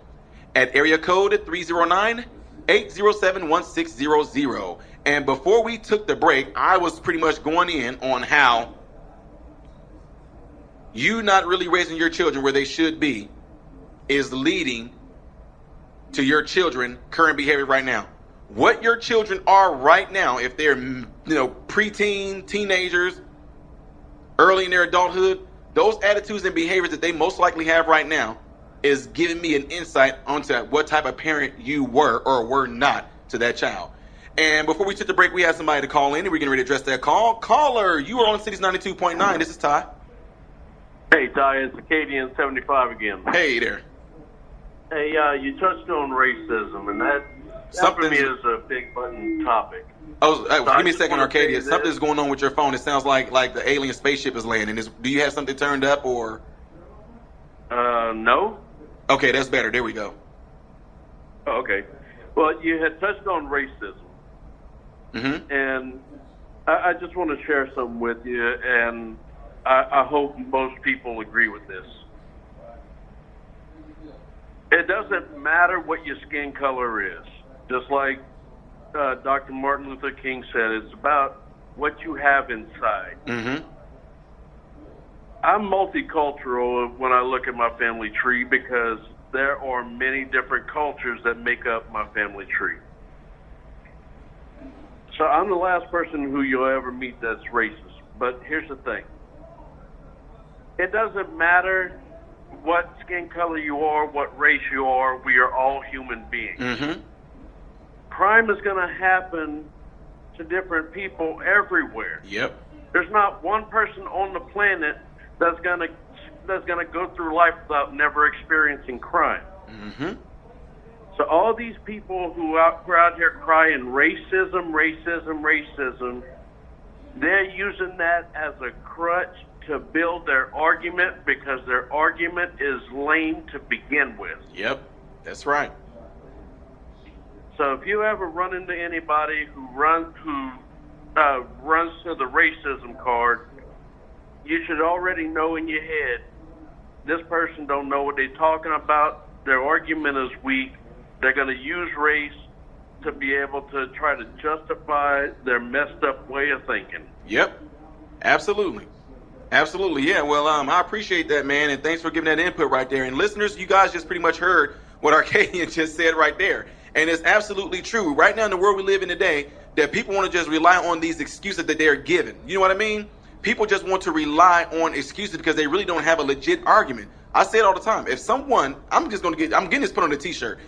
at area code 309-807-1600. And before we took the break, I was pretty much going in on how you not really raising your children where they should be is leading to your children current behavior right now. What your children are right now, if they're, preteen, teenagers, early in their adulthood, those attitudes and behaviors that they most likely have right now is giving me an insight onto what type of parent you were or were not to that child. And before we took the break, we had somebody to call in, and we're getting ready to address that call. Caller, you are on Cities 92.9. This is Ty.
Hey, Ty, it's Acadian 75 again.
Hey there.
Hey, you touched on racism, and that for me is a big button topic.
Oh, give me a second, Arcadia. Something's going on with your phone. It sounds like the alien spaceship is landing. Do you have something turned up or?
No.
Okay, that's better. There we go.
Oh, okay. Well, you had touched on racism.
Mm-hmm.
And I just want to share something with you, and I hope most people agree with this. It doesn't matter what your skin color is. Just like Dr. Martin Luther King said, it's about what you have inside.
Mm-hmm.
I'm multicultural when I look at my family tree because there are many different cultures that make up my family tree. So I'm the last person who you'll ever meet that's racist. But here's the thing. It doesn't matter what skin color you are, what race you are, we are all human beings.
Mm-hmm.
Crime is going to happen to different people everywhere.
Yep.
There's not one person on the planet that's going to go through life without never experiencing crime.
Mm-hmm.
So all these people who are out here crying racism, they're using that as a crutch to build their argument because their argument is lame to begin with.
Yep, that's right.
So if you ever run into anybody who runs to the racism card, you should already know in your head, this person don't know what they're talking about. Their argument is weak. They're going to use race to be able to try to justify their messed up way of thinking.
Yep, absolutely. Absolutely, yeah. Well, I appreciate that, man, and thanks for giving that input right there. And listeners, you guys just pretty much heard what Arcadian just said right there. And it's absolutely true. Right now in the world we live in today, that people want to just rely on these excuses that they're given. You know what I mean? People just want to rely on excuses because they really don't have a legit argument. I say it all the time. If someone, I'm getting this put on a t-shirt.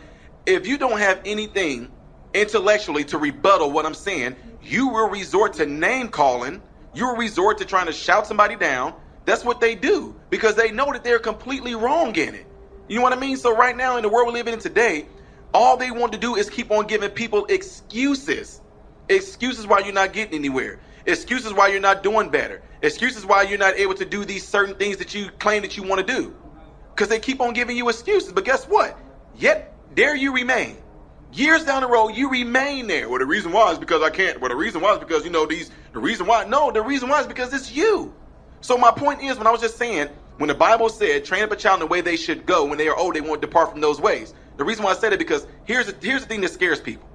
If you don't have anything intellectually to rebuttal what I'm saying, you will resort to name calling. You will resort to trying to shout somebody down. That's what they do because they know that they're completely wrong in it. You know what I mean? So right now in the world we're living in today, all they want to do is keep on giving people excuses. Excuses why you're not getting anywhere. Excuses why you're not doing better. Excuses why you're not able to do these certain things that you claim that you want to do. Because they keep on giving you excuses. But guess what? Yet, there you remain. Years down the road, you remain there. Well, the reason why is because I can't. Well, the reason why is because, the reason why. No, the reason why is because it's you. So my point is, when I was just saying, when the Bible said, train up a child in the way they should go, when they are old, they won't depart from those ways. The reason why I said it, because here's the thing that scares people.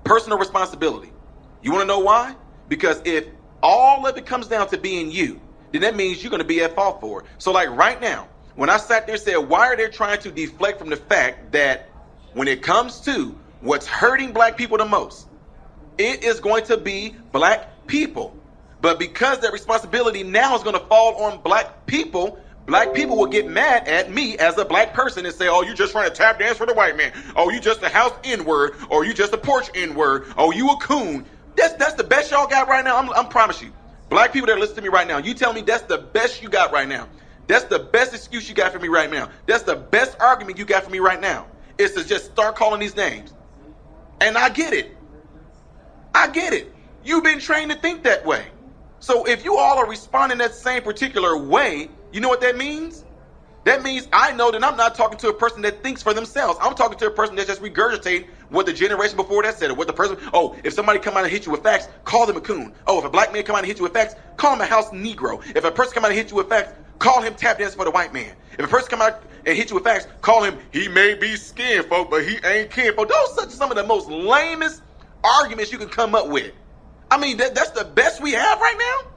Personal responsibility. You want to know why? Because if all of it comes down to being you, then that means you're going to be at fault for it. So like right now, when I sat there and said, why are they trying to deflect from the fact that when it comes to what's hurting black people the most, it is going to be black people. But because that responsibility now is going to fall on black people will get mad at me as a black person and say, oh, you just trying to tap dance for the white man. Oh, you just a house N-word. Or you just a porch N-word. Oh, you a coon. That's the best y'all got right now. I'm promise you. Black people that listen to me right now, you tell me that's the best you got right now. That's the best excuse you got for me right now. That's the best argument you got for me right now. Is to just start calling these names. And I get it. I get it. You've been trained to think that way. So if you all are responding that same particular way, you know what that means? That means I know that I'm not talking to a person that thinks for themselves. I'm talking to a person that's just regurgitating what the generation before that said, or what the person, oh, if somebody come out and hit you with facts, call them a coon. Oh, if a black man come out and hit you with facts, call him a house Negro. If a person come out and hit you with facts, call him tap dance for the white man. If a person come out and hit you with facts, call him, he may be skin folk, but he ain't kin folk. Those are some of the most lamest arguments you can come up with. I mean, that's the best we have right now?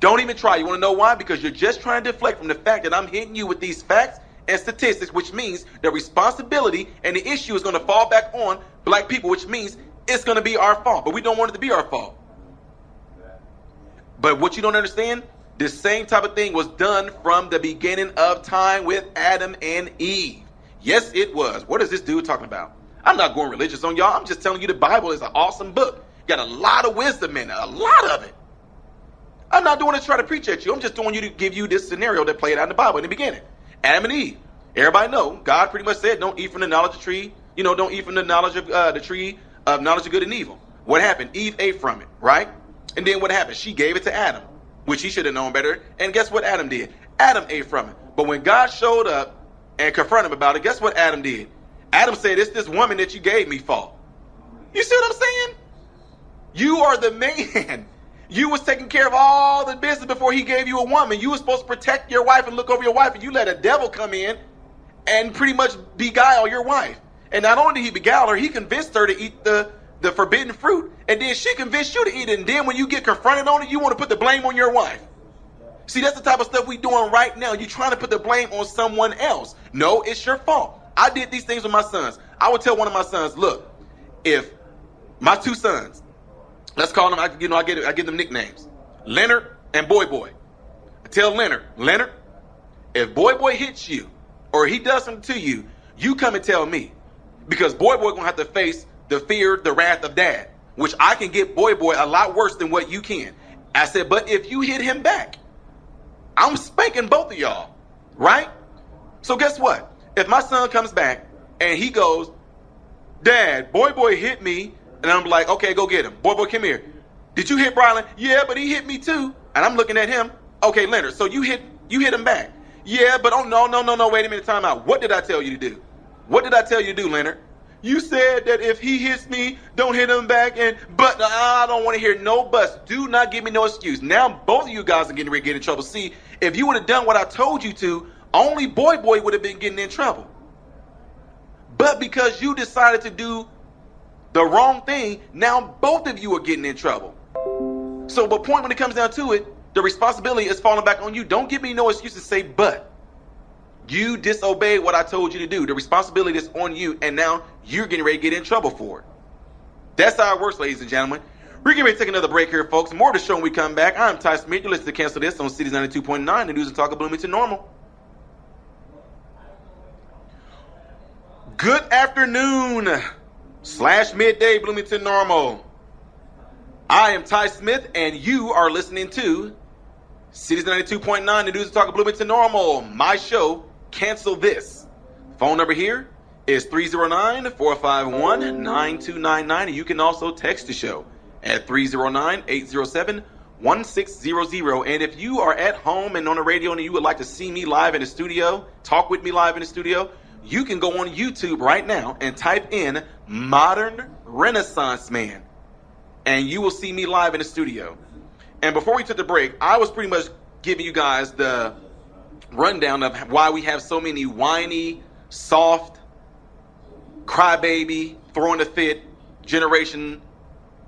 Don't even try. You want to know why? Because you're just trying to deflect from the fact that I'm hitting you with these facts and statistics, which means the responsibility and the issue is going to fall back on black people, which means it's going to be our fault. But we don't want it to be our fault. But what you don't understand, the same type of thing was done from the beginning of time with Adam and Eve. Yes, it was. What is this dude talking about? I'm not going religious on y'all. I'm just telling you the Bible is an awesome book. Got a lot of wisdom in it, a lot of it. I'm not doing it to try to preach at you. I'm just doing you to give you this scenario that played out in the Bible in the beginning. Adam and Eve. Everybody know, God pretty much said, don't eat from the knowledge of the tree. Don't eat from the knowledge of the tree of knowledge of good and evil. What happened? Eve ate from it, right? And then what happened? She gave it to Adam, which he should have known better. And guess what Adam did? Adam ate from it. But when God showed up and confronted him about it, guess what Adam did? Adam said, it's this woman that you gave me for. You see what I'm saying? You are the man. You was taking care of all the business before he gave you a woman. You were supposed to protect your wife and look over your wife, and you let a devil come in and pretty much beguile your wife. And not only did he beguile her, he convinced her to eat the forbidden fruit, and then she convinced you to eat it. And then when you get confronted on it, you want to put the blame on your wife. See, that's the type of stuff we're doing right now. You're trying to put the blame on someone else. No, it's your fault. I did these things with my sons. I would tell one of my sons, look, if my two sons, let's call them, I give them nicknames. Leonard and Boy Boy. I tell Leonard, if Boy Boy hits you or he does something to you, you come and tell me. Because Boy Boy gonna have to face the fear, the wrath of Dad, which I can get Boy Boy a lot worse than what you can. I said, but if you hit him back, I'm spanking both of y'all, right? So guess what? If my son comes back and he goes, Dad, Boy hit me, and I'm like, okay, go get him. Boy, come here. Did you hit Brylan? Yeah, but he hit me too. And I'm looking at him. Okay, Leonard, so you hit him back. Yeah, but oh no, wait a minute, time out. What did I tell you to do? What did I tell you to do, Leonard? You said that if he hits me, don't hit him back, but I don't want to hear no buts. Do not give me no excuse. Now both of you guys are getting ready to get in trouble. See, if you would have done what I told you to, only Boy would have been getting in trouble. But because you decided to do the wrong thing, now both of you are getting in trouble. So the point when it comes down to it, the responsibility is falling back on you. Don't give me no excuse to say but. You disobeyed what I told you to do. The responsibility is on you, and now you're getting ready to get in trouble for it. That's how it works, ladies and gentlemen. We're getting ready to take another break here, folks. More to show when we come back. I'm Ty Smith. You're listening to Cancel This on Cities 92.9, the news and talk of Bloomington Normal. Good afternoon / midday Bloomington Normal. I am Ty Smith, and you are listening to Cities 92.9, the News Talk of Bloomington Normal. My show, Cancel This. Phone number here is 309-451-9299, and you can also text the show at 309-807-1600. And if you are at home and on the radio and you would like to see me live in the studio, talk with me live in the studio, you can go on YouTube right now and type in Modern Renaissance Man, and you will see me live in the studio. And before we took the break, I was pretty much giving you guys the rundown of why we have so many whiny, soft, crybaby, throwing a fit generation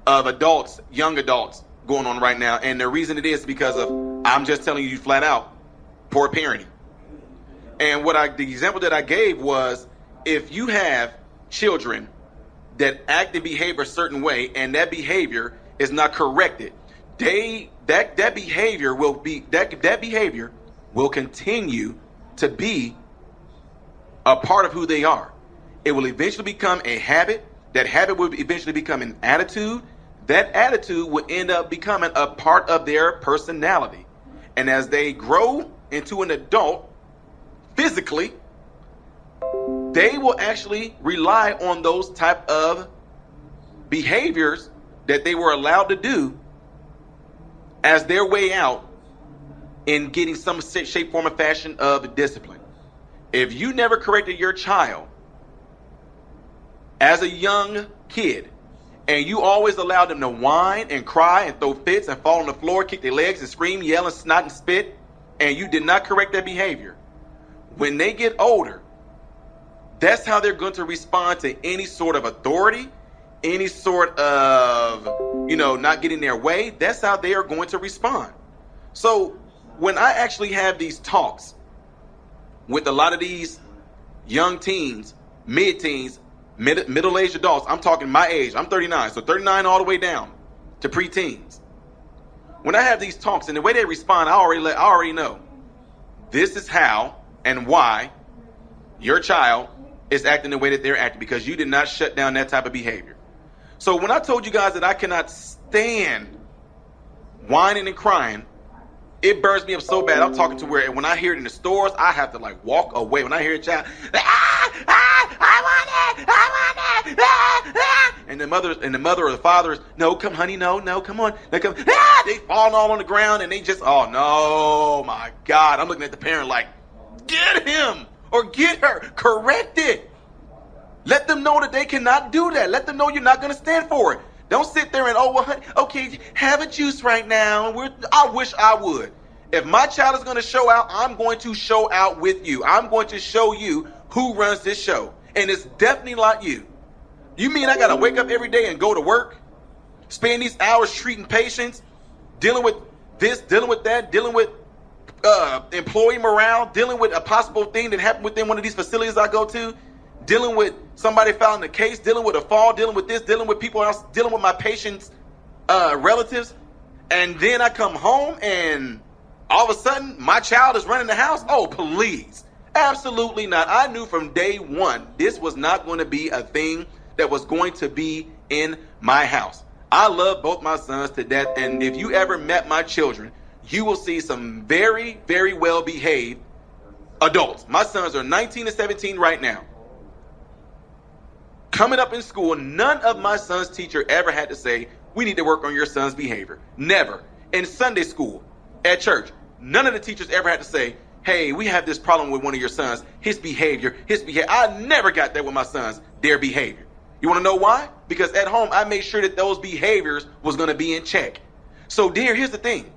of adults, young adults going on right now. And the reason it is because of, I'm just telling you flat out, poor parenting. And the example that I gave was, if you have children that act and behave a certain way and that behavior is not corrected, that behavior will continue to be a part of who they are. It will eventually become a habit. That habit will eventually become an attitude. That attitude will end up becoming a part of their personality. And as they grow into an adult, physically, they will actually rely on those type of behaviors that they were allowed to do as their way out in getting some shape, form, or fashion of discipline. If you never corrected your child as a young kid, and you always allowed them to whine and cry and throw fits and fall on the floor, kick their legs and scream, yell and snot and spit, and you did not correct their behavior, when they get older, that's how they're going to respond to any sort of authority, any sort of, not getting their way. That's how they are going to respond. So when I actually have these talks with a lot of these young teens, mid-teens, middle-aged adults, I'm talking my age, I'm 39, so 39 all the way down to preteens. When I have these talks and the way they respond, I already know this is how and why your child is acting the way that they're acting, because you did not shut down that type of behavior. So when I told you guys that I cannot stand whining and crying, it burns me up so bad. I'm talking to where when I hear it in the stores, I have to walk away. When I hear a child, I want it, and the mother or the father is, no, come honey, no, come on, no, come. They falling all on the ground and they just, oh no, my God. I'm looking at the parent like, get him or get her, correct it. Let them know that they cannot do that. Let them know you're not going to stand for it. Don't sit there and, honey, okay, have a juice right now. I wish I would. If my child is going to show out, I'm going to show out with you. I'm going to show you who runs this show. And it's definitely not you. You mean I got to wake up every day and go to work, spend these hours treating patients, dealing with this, dealing with that, dealing with employee morale, dealing with a possible thing that happened within one of these facilities I go to, dealing with somebody filing a case, dealing with a fall, dealing with this, dealing with people else, dealing with my patients' relatives. And then I come home and all of a sudden my child is running the house? Oh, please. Absolutely not. I knew from day one this was not going to be a thing that was going to be in my house. I love both my sons to death, and if you ever met my children, you will see some very, very well-behaved adults. My sons are 19 and 17 right now. Coming up in school, none of my son's teacher ever had to say, we need to work on your son's behavior. Never. In Sunday school, at church, none of the teachers ever had to say, hey, we have this problem with one of your sons, his behavior. I never got that with my sons, their behavior. You want to know why? Because at home, I made sure that those behaviors was going to be in check. So, dear, here's the thing.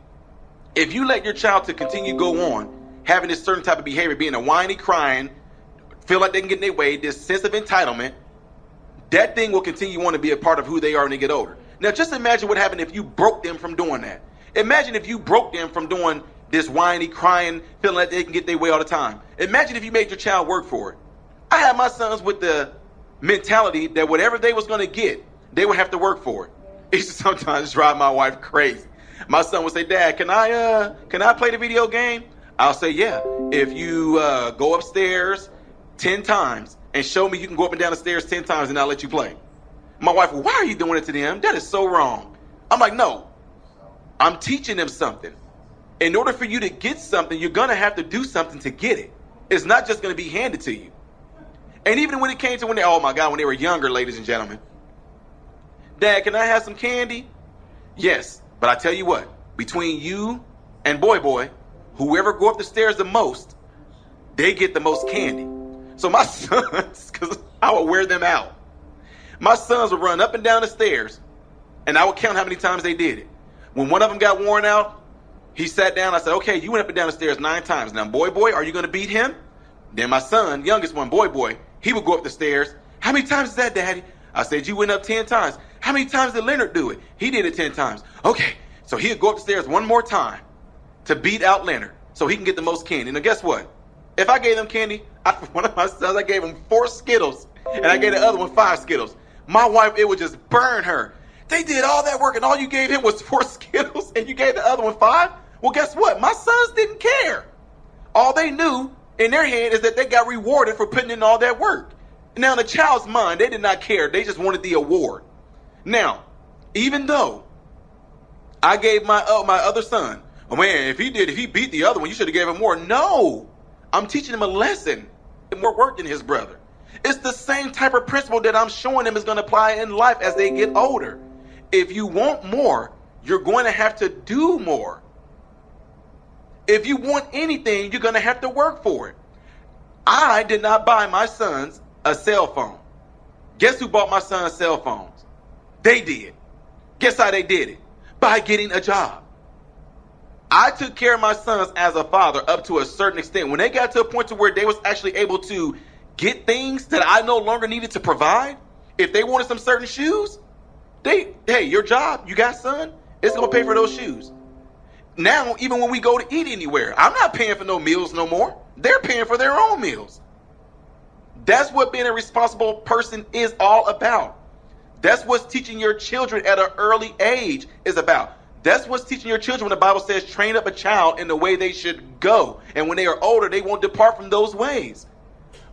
If you let your child to continue go on having this certain type of behavior, being a whiny, crying, feel like they can get in their way, this sense of entitlement, that thing will continue on to be a part of who they are when they get older. Now, just imagine what happened if you broke them from doing that. Imagine if you broke them from doing this whiny, crying, feeling like they can get their way all the time. Imagine if you made your child work for it. I had my sons with the mentality that whatever they was going to get, they would have to work for it. It used to sometimes drive my wife crazy. My son would say, Dad, can I play the video game? I'll say, yeah. If you go upstairs 10 times and show me you can go up and down the stairs 10 times, and I'll let you play. My wife, why are you doing it to them? That is so wrong. I'm like, no, I'm teaching them something. In order for you to get something, you're going to have to do something to get it. It's not just going to be handed to you. And even when it came to when they were younger, ladies and gentlemen. Dad, can I have some candy? Yes, but I tell you what, between you and boy, whoever go up the stairs the most, they get the most candy. So my sons, because I would wear them out, my sons would run up and down the stairs, and I would count how many times they did it. When one of them got worn out, he sat down. I said, okay, you went up and down the stairs 9 times. Now, boy, are you going to beat him? Then my son, youngest one, boy, he would go up the stairs. How many times is that, Daddy? I said, you went up 10 times. How many times did Leonard do it? He did it 10 times. Okay, so he'd go up the stairs one more time to beat out Leonard so he can get the most candy. Now, guess what? If I gave them candy, one of my sons, I gave him 4 Skittles, and I gave the other one 5 Skittles. My wife, it would just burn her. They did all that work, and all you gave him was 4 Skittles, and you gave the other one 5? Well, guess what? My sons didn't care. All they knew in their head is that they got rewarded for putting in all that work. Now, in the child's mind, they did not care. They just wanted the award. Now, even though I gave my other son, oh man, if he beat the other one, you should have gave him more. No, I'm teaching him a lesson. More work than his brother. It's the same type of principle that I'm showing them is going to apply in life as they get older. If you want more, you're going to have to do more. If you want anything, you're going to have to work for it. I did not buy my sons a cell phone. Guess who bought my sons cell phones? They did. Guess how they did it? By getting a job. I took care of my sons as a father up to a certain extent. When they got to a point to where they was actually able to get things that I no longer needed to provide, if they wanted some certain shoes, hey, your job, you got son, it's going to pay for those shoes. Now, even when we go to eat anywhere, I'm not paying for no meals no more. They're paying for their own meals. That's what being a responsible person is all about. That's what's teaching your children at an early age is about. That's what's teaching your children when the Bible says, train up a child in the way they should go. And when they are older, they won't depart from those ways.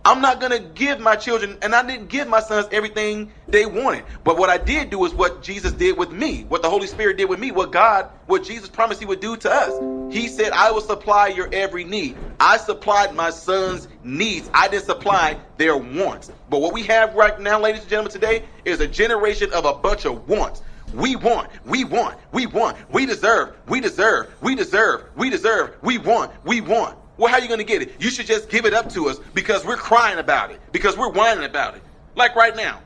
I'm not going to give my children, and I didn't give my sons everything they wanted. But what I did do is what Jesus did with me, what the Holy Spirit did with me, what Jesus promised he would do to us. He said, I will supply your every need. I supplied my sons' needs. I didn't supply their wants. But what we have right now, ladies and gentlemen, today is a generation of a bunch of wants. We want, we deserve, we want. Well, how are you going to get it? You should just give it up to us because we're crying about it, because we're whining about it. Like right now,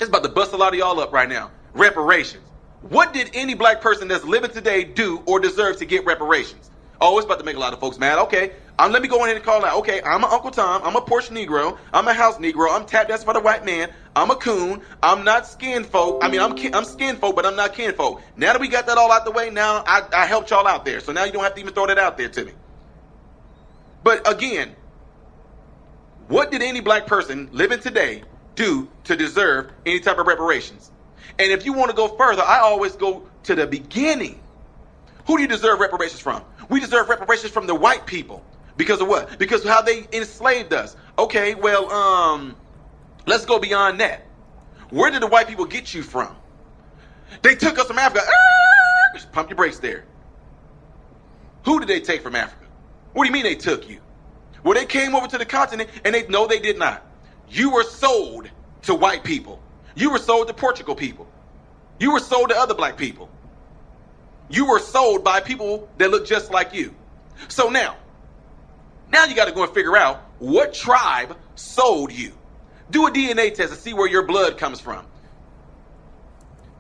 it's about to bust a lot of y'all up right now. Reparations. What did any black person that's living today do or deserve to get reparations? Oh, it's about to make a lot of folks mad. Okay, let me go ahead and call out. Okay, I'm an Uncle Tom. I'm a Porsche Negro. I'm a house Negro. I'm tap dancing for the white man. I'm a coon. I'm not skin folk. I'm skin folk, but I'm not kin folk. Now that we got that all out the way, now I helped y'all out there. So now you don't have to even throw that out there to me. But again, what did any black person living today do to deserve any type of reparations? And if you want to go further, I always go to the beginning. Who do you deserve reparations from? We deserve reparations from the white people. Because of what? Because of how they enslaved us. Okay, well, let's go beyond that. Where did the white people get you from? They took us from Africa. Just pump your brakes there. Who did they take from Africa? What do you mean they took you? Well, they came over to the continent and they did not. You were sold to white people. You were sold to Portugal people. You were sold to other black people. You were sold by people that look just like you. So now you got to go and figure out what tribe sold you. Do a DNA test to see where your blood comes from.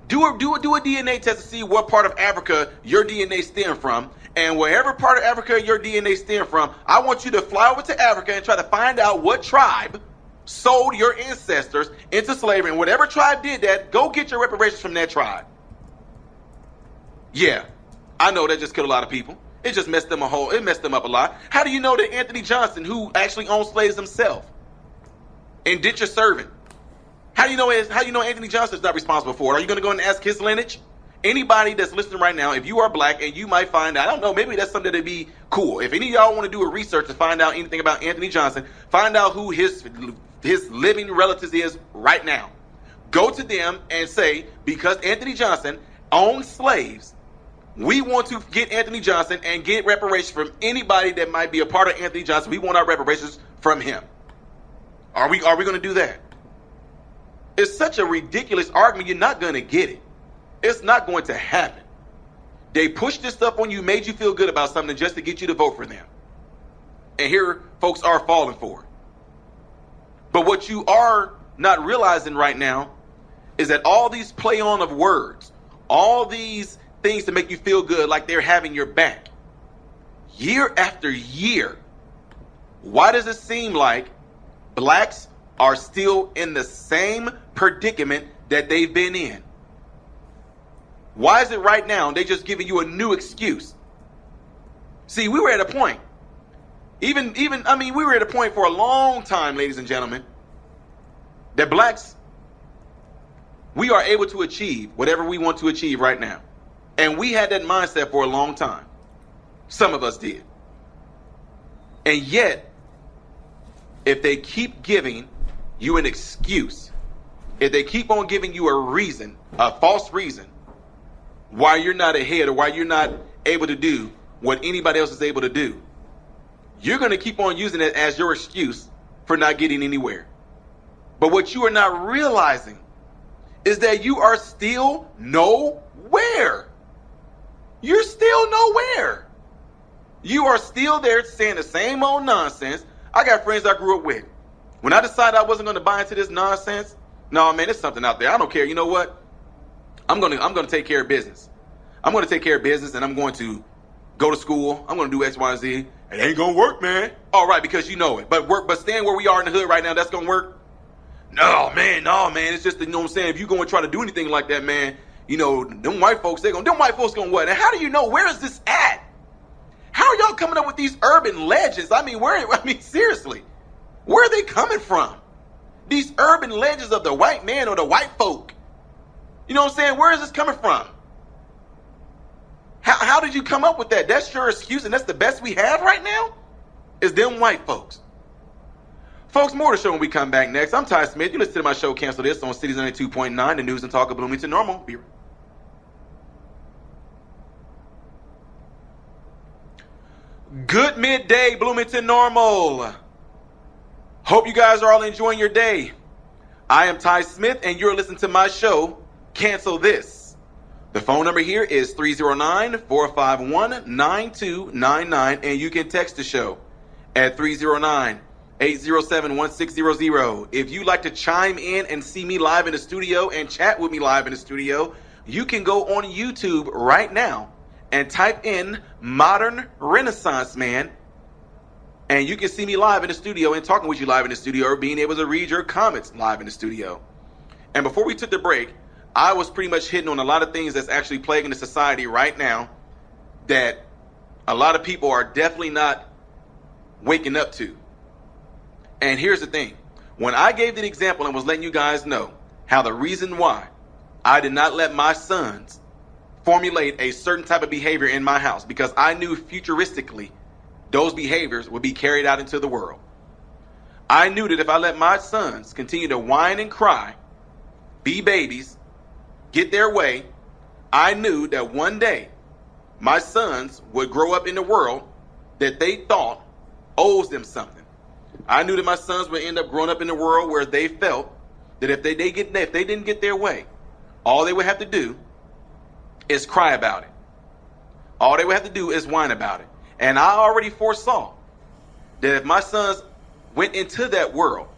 Do a DNA test to see what part of Africa your DNA stems from. And wherever part of Africa your DNA stems from, I want you to fly over to Africa and try to find out what tribe sold your ancestors into slavery. And whatever tribe did that, go get your reparations from that tribe. Yeah, I know that just killed a lot of people. It just messed them up a lot. How do you know that Anthony Johnson, who actually owned slaves himself, indentured servant, how do you know Anthony Johnson is not responsible for it? Are you going to go and ask his lineage? Anybody that's listening right now, if you are black and you might find out, I don't know, maybe that's something that'd be cool. If any of y'all want to do a research to find out anything about Anthony Johnson, find out who his living relatives is right now. Go to them and say, because Anthony Johnson own slaves, we want to get Anthony Johnson and get reparations from anybody that might be a part of Anthony Johnson. We want our reparations from him. Are we going to do that? It's such a ridiculous argument. You're not going to get it. It's not going to happen. They pushed this stuff on you, made you feel good about something just to get you to vote for them. And here folks are falling for it. But what you are not realizing right now is that all these play on of words, all these things to make you feel good like they're having your back, year after year, why does it seem like blacks are still in the same predicament that they've been in? Why is it right now they just giving you a new excuse? See, we were at a point, we were at a point for a long time, ladies and gentlemen, that blacks, we are able to achieve whatever we want to achieve right now. And we had that mindset for a long time. Some of us did. And yet, if they keep giving you an excuse, if they keep on giving you a reason, a false reason, why you're not ahead or why you're not able to do what anybody else is able to do, you're going to keep on using it as your excuse for not getting anywhere. But what you are not realizing is that you are still nowhere. You're still nowhere. You are still there saying the same old nonsense. I got friends I grew up with. When I decided I wasn't going to buy into this nonsense, no, man, there's something out there. I don't care. You know what? I'm going to take care of business. I'm going to take care of business, and I'm going to go to school. I'm going to do X, Y, and Z. It ain't going to work, man. All right, because you know it. But staying where we are in the hood right now, that's going to work? No, man. It's just, you know what I'm saying? If you go and try to do anything like that, man, you know, them white folks going to what? And how do you know? Where is this at? How are y'all coming up with these urban legends? Seriously, where are they coming from? These urban legends of the white man or the white folk. You know what I'm saying? Where is this coming from? How did you come up with that? That's your excuse and that's the best we have right now? Is them white folks. Folks, more to show when we come back next. I'm Ty Smith. You listen to my show, Cancel This, on Cities 92.9, the news and talk of Bloomington Normal. Be right. Good midday, Bloomington Normal. Hope you guys are all enjoying your day. I am Ty Smith, and you're listening to my show, Cancel This. The phone number here is 309-451-9299, and you can text the show at 309-807-1600. If you'd like to chime in and see me live in the studio and chat with me live in the studio, you can go on YouTube right now and type in Modern Renaissance Man, and you can see me live in the studio and talking with you live in the studio or being able to read your comments live in the studio. And before we took the break, I was pretty much hitting on a lot of things that's actually plaguing the society right now that a lot of people are definitely not waking up to. And here's the thing. When I gave the example and was letting you guys know how the reason why I did not let my sons formulate a certain type of behavior in my house, because I knew futuristically those behaviors would be carried out into the world. I knew that if I let my sons continue to whine and cry, be babies, get their way, I knew that one day my sons would grow up in a world that they thought owes them something. I knew that my sons would end up growing up in a world where they felt that if they didn't get their way, all they would have to do is cry about it. All they would have to do is whine about it. And I already foresaw that if my sons went into that world,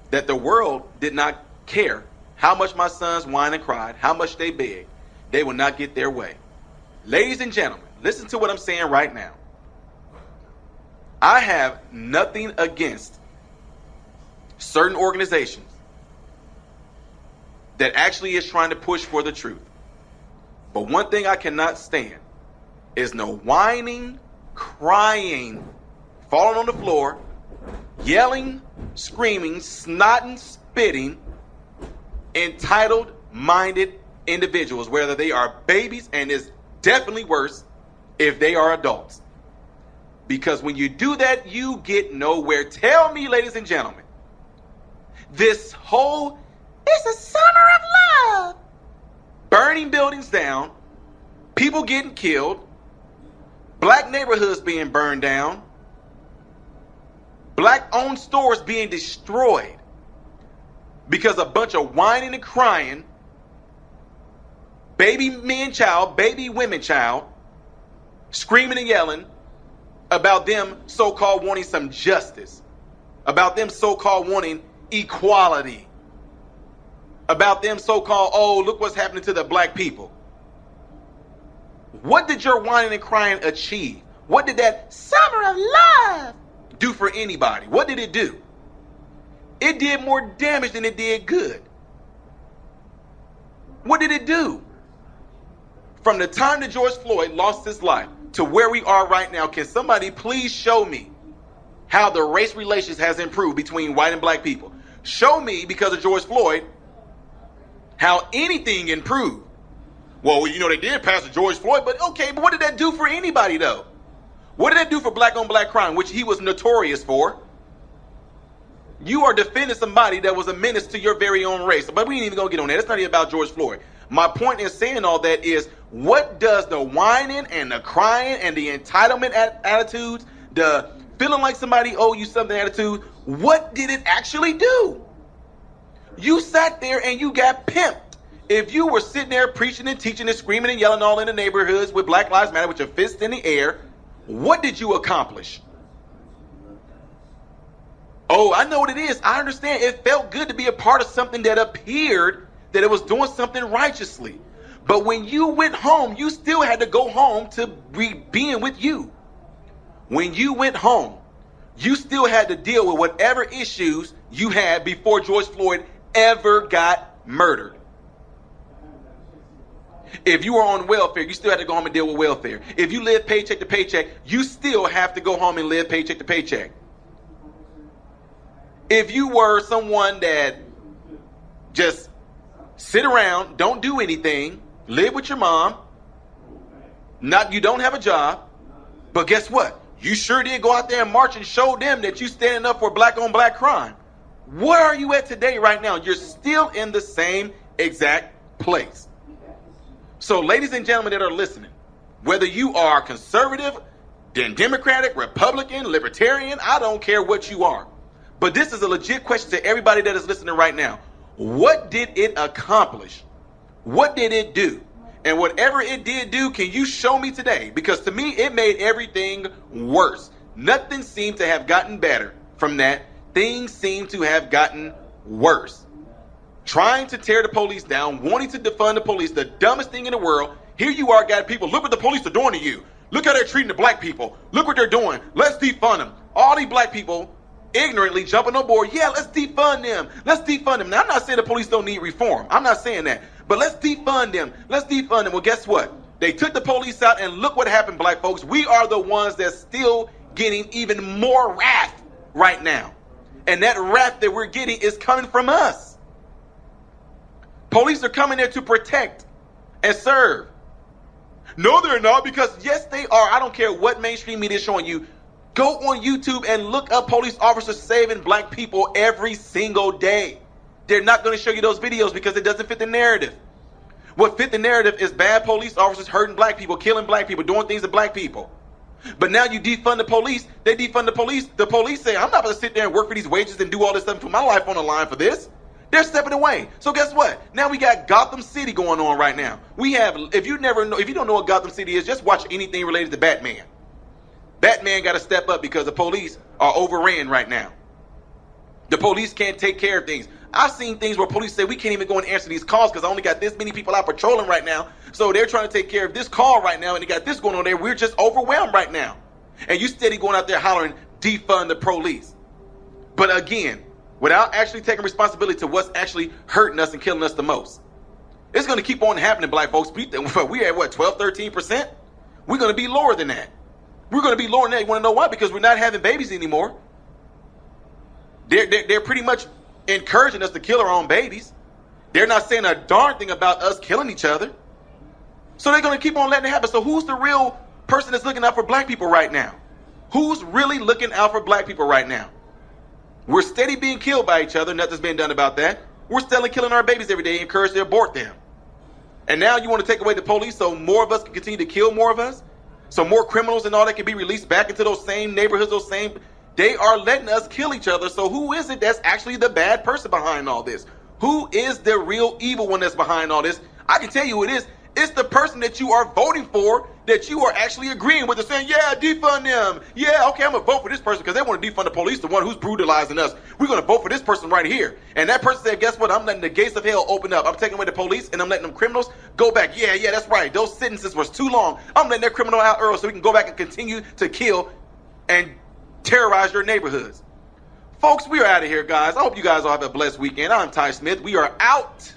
that the world did not care how much my sons whined and cried, how much they begged, they would not get their way. Ladies and gentlemen, listen to what I'm saying right now. I have nothing against certain organizations that actually is trying to push for the truth. But one thing I cannot stand is no whining, crying, falling on the floor, yelling, screaming, snotting, spitting, entitled-minded individuals, whether they are babies, and it's definitely worse if they are adults. Because when you do that, you get nowhere. Tell me, ladies and gentlemen, this whole, it's a summer of love, Bernie burning buildings down, people getting killed, black neighborhoods being burned down, black-owned stores being destroyed because a bunch of whining and crying, baby men child, baby women child, screaming and yelling about them so-called wanting some justice, about them so-called wanting equality, about them so-called, oh, look what's happening to the black people. What did your whining and crying achieve? What did that summer of love do for anybody? What did it do? It did more damage than it did good. What did it do? From the time that George Floyd lost his life to where we are right now, can somebody please show me how the race relations has improved between white and black people? Show me, because of George Floyd, how anything improved. Well, you know, they did pass the George Floyd, but okay, but what did that do for anybody though? What did that do for black on black crime, which he was notorious for? You are defending somebody that was a menace to your very own race. But we ain't even gonna get on that. It's not even about George Floyd. My point in saying all that is, what does the whining and the crying and the entitlement attitudes, the feeling like somebody owe you something attitude, what did it actually do? You sat there and you got pimped. If you were sitting there preaching and teaching and screaming and yelling all in the neighborhoods with Black Lives Matter with your fist in the air, what did you accomplish? Oh, I know what it is. I understand. It felt good to be a part of something that appeared that it was doing something righteously. But when you went home, you still had to go home to being with you. When you went home, you still had to deal with whatever issues you had before George Floyd ever got murdered. If you were on welfare, you still had to go home and deal with welfare. If you live paycheck to paycheck, you still have to go home and live paycheck to paycheck. If you were someone that just sit around, don't do anything, live with your mom, you don't have a job, but guess what? You sure did go out there and march and show them that you standing up for black on black crime. Where are you at today right now? You're still in the same exact place. So ladies and gentlemen that are listening, whether you are conservative, then Democratic, Republican, Libertarian, I don't care what you are. But this is a legit question to everybody that is listening right now. What did it accomplish? What did it do? And whatever it did do, can you show me today? Because to me, it made everything worse. Nothing seemed to have gotten better from that. Things seem to have gotten worse. Trying to tear the police down, wanting to defund the police, the dumbest thing in the world. Here you are, got people, look what the police are doing to you. Look how they're treating the black people. Look what they're doing. Let's defund them. All these black people ignorantly jumping on board. Yeah, let's defund them. Let's defund them. Now, I'm not saying the police don't need reform. I'm not saying that. But let's defund them. Let's defund them. Well, guess what? They took the police out, and look what happened, black folks. We are the ones that's still getting even more wrath right now. And that wrath that we're getting is coming from us. Police are coming there to protect and serve. No, they're not, because yes, they are. I don't care what mainstream media is showing you. Go on YouTube and look up police officers saving black people every single day. They're not going to show you those videos because it doesn't fit the narrative. What fit the narrative is bad police officers hurting black people, killing black people, doing things to black people. But now you defund the police. They defund the police. The police say, I'm not going to sit there and work for these wages and do all this stuff and put my life on the line for this. They're stepping away. So guess what? Now we got Gotham City going on right now. We have, if you don't know what Gotham City is, just watch anything related to Batman. Batman got to step up because the police are overran right now. The police can't take care of things. I've seen things where police say we can't even go and answer these calls because I only got this many people out patrolling right now. So they're trying to take care of this call right now and they got this going on there. We're just overwhelmed right now. And you steady going out there hollering, defund the police. But again, without actually taking responsibility to what's actually hurting us and killing us the most. It's going to keep on happening, black folks. We're at what, 12, 13%? We're going to be lower than that. We're going to be lower than that. You want to know why? Because we're not having babies anymore. They're pretty much encouraging us to kill our own babies. They're not saying a darn thing about us killing each other. So they're going to keep on letting it happen. So who's the real person that's looking out for black people right now? Who's really looking out for black people right now? We're steady being killed by each other. Nothing's been done about that. We're still killing our babies every day, encouraged to abort them. And now you want to take away the police so more of us can continue to kill more of us? So more criminals and all that can be released back into those same neighborhoods, they are letting us kill each other. So who is it that's actually the bad person behind all this? Who is the real evil one that's behind all this? I can tell you who it is. It's the person that you are voting for, that you are actually agreeing with and saying, yeah, defund them. Yeah, okay, I'm going to vote for this person because they want to defund the police, the one who's brutalizing us. We're going to vote for this person right here. And that person said, guess what? I'm letting the gates of hell open up. I'm taking away the police and I'm letting them criminals go back. Yeah, that's right. Those sentences was too long. I'm letting that criminal out early so we can go back and continue to kill and terrorize your neighborhoods. Folks, we are out of here, guys. I hope you guys all have a blessed weekend. I'm Ty Smith. We are out.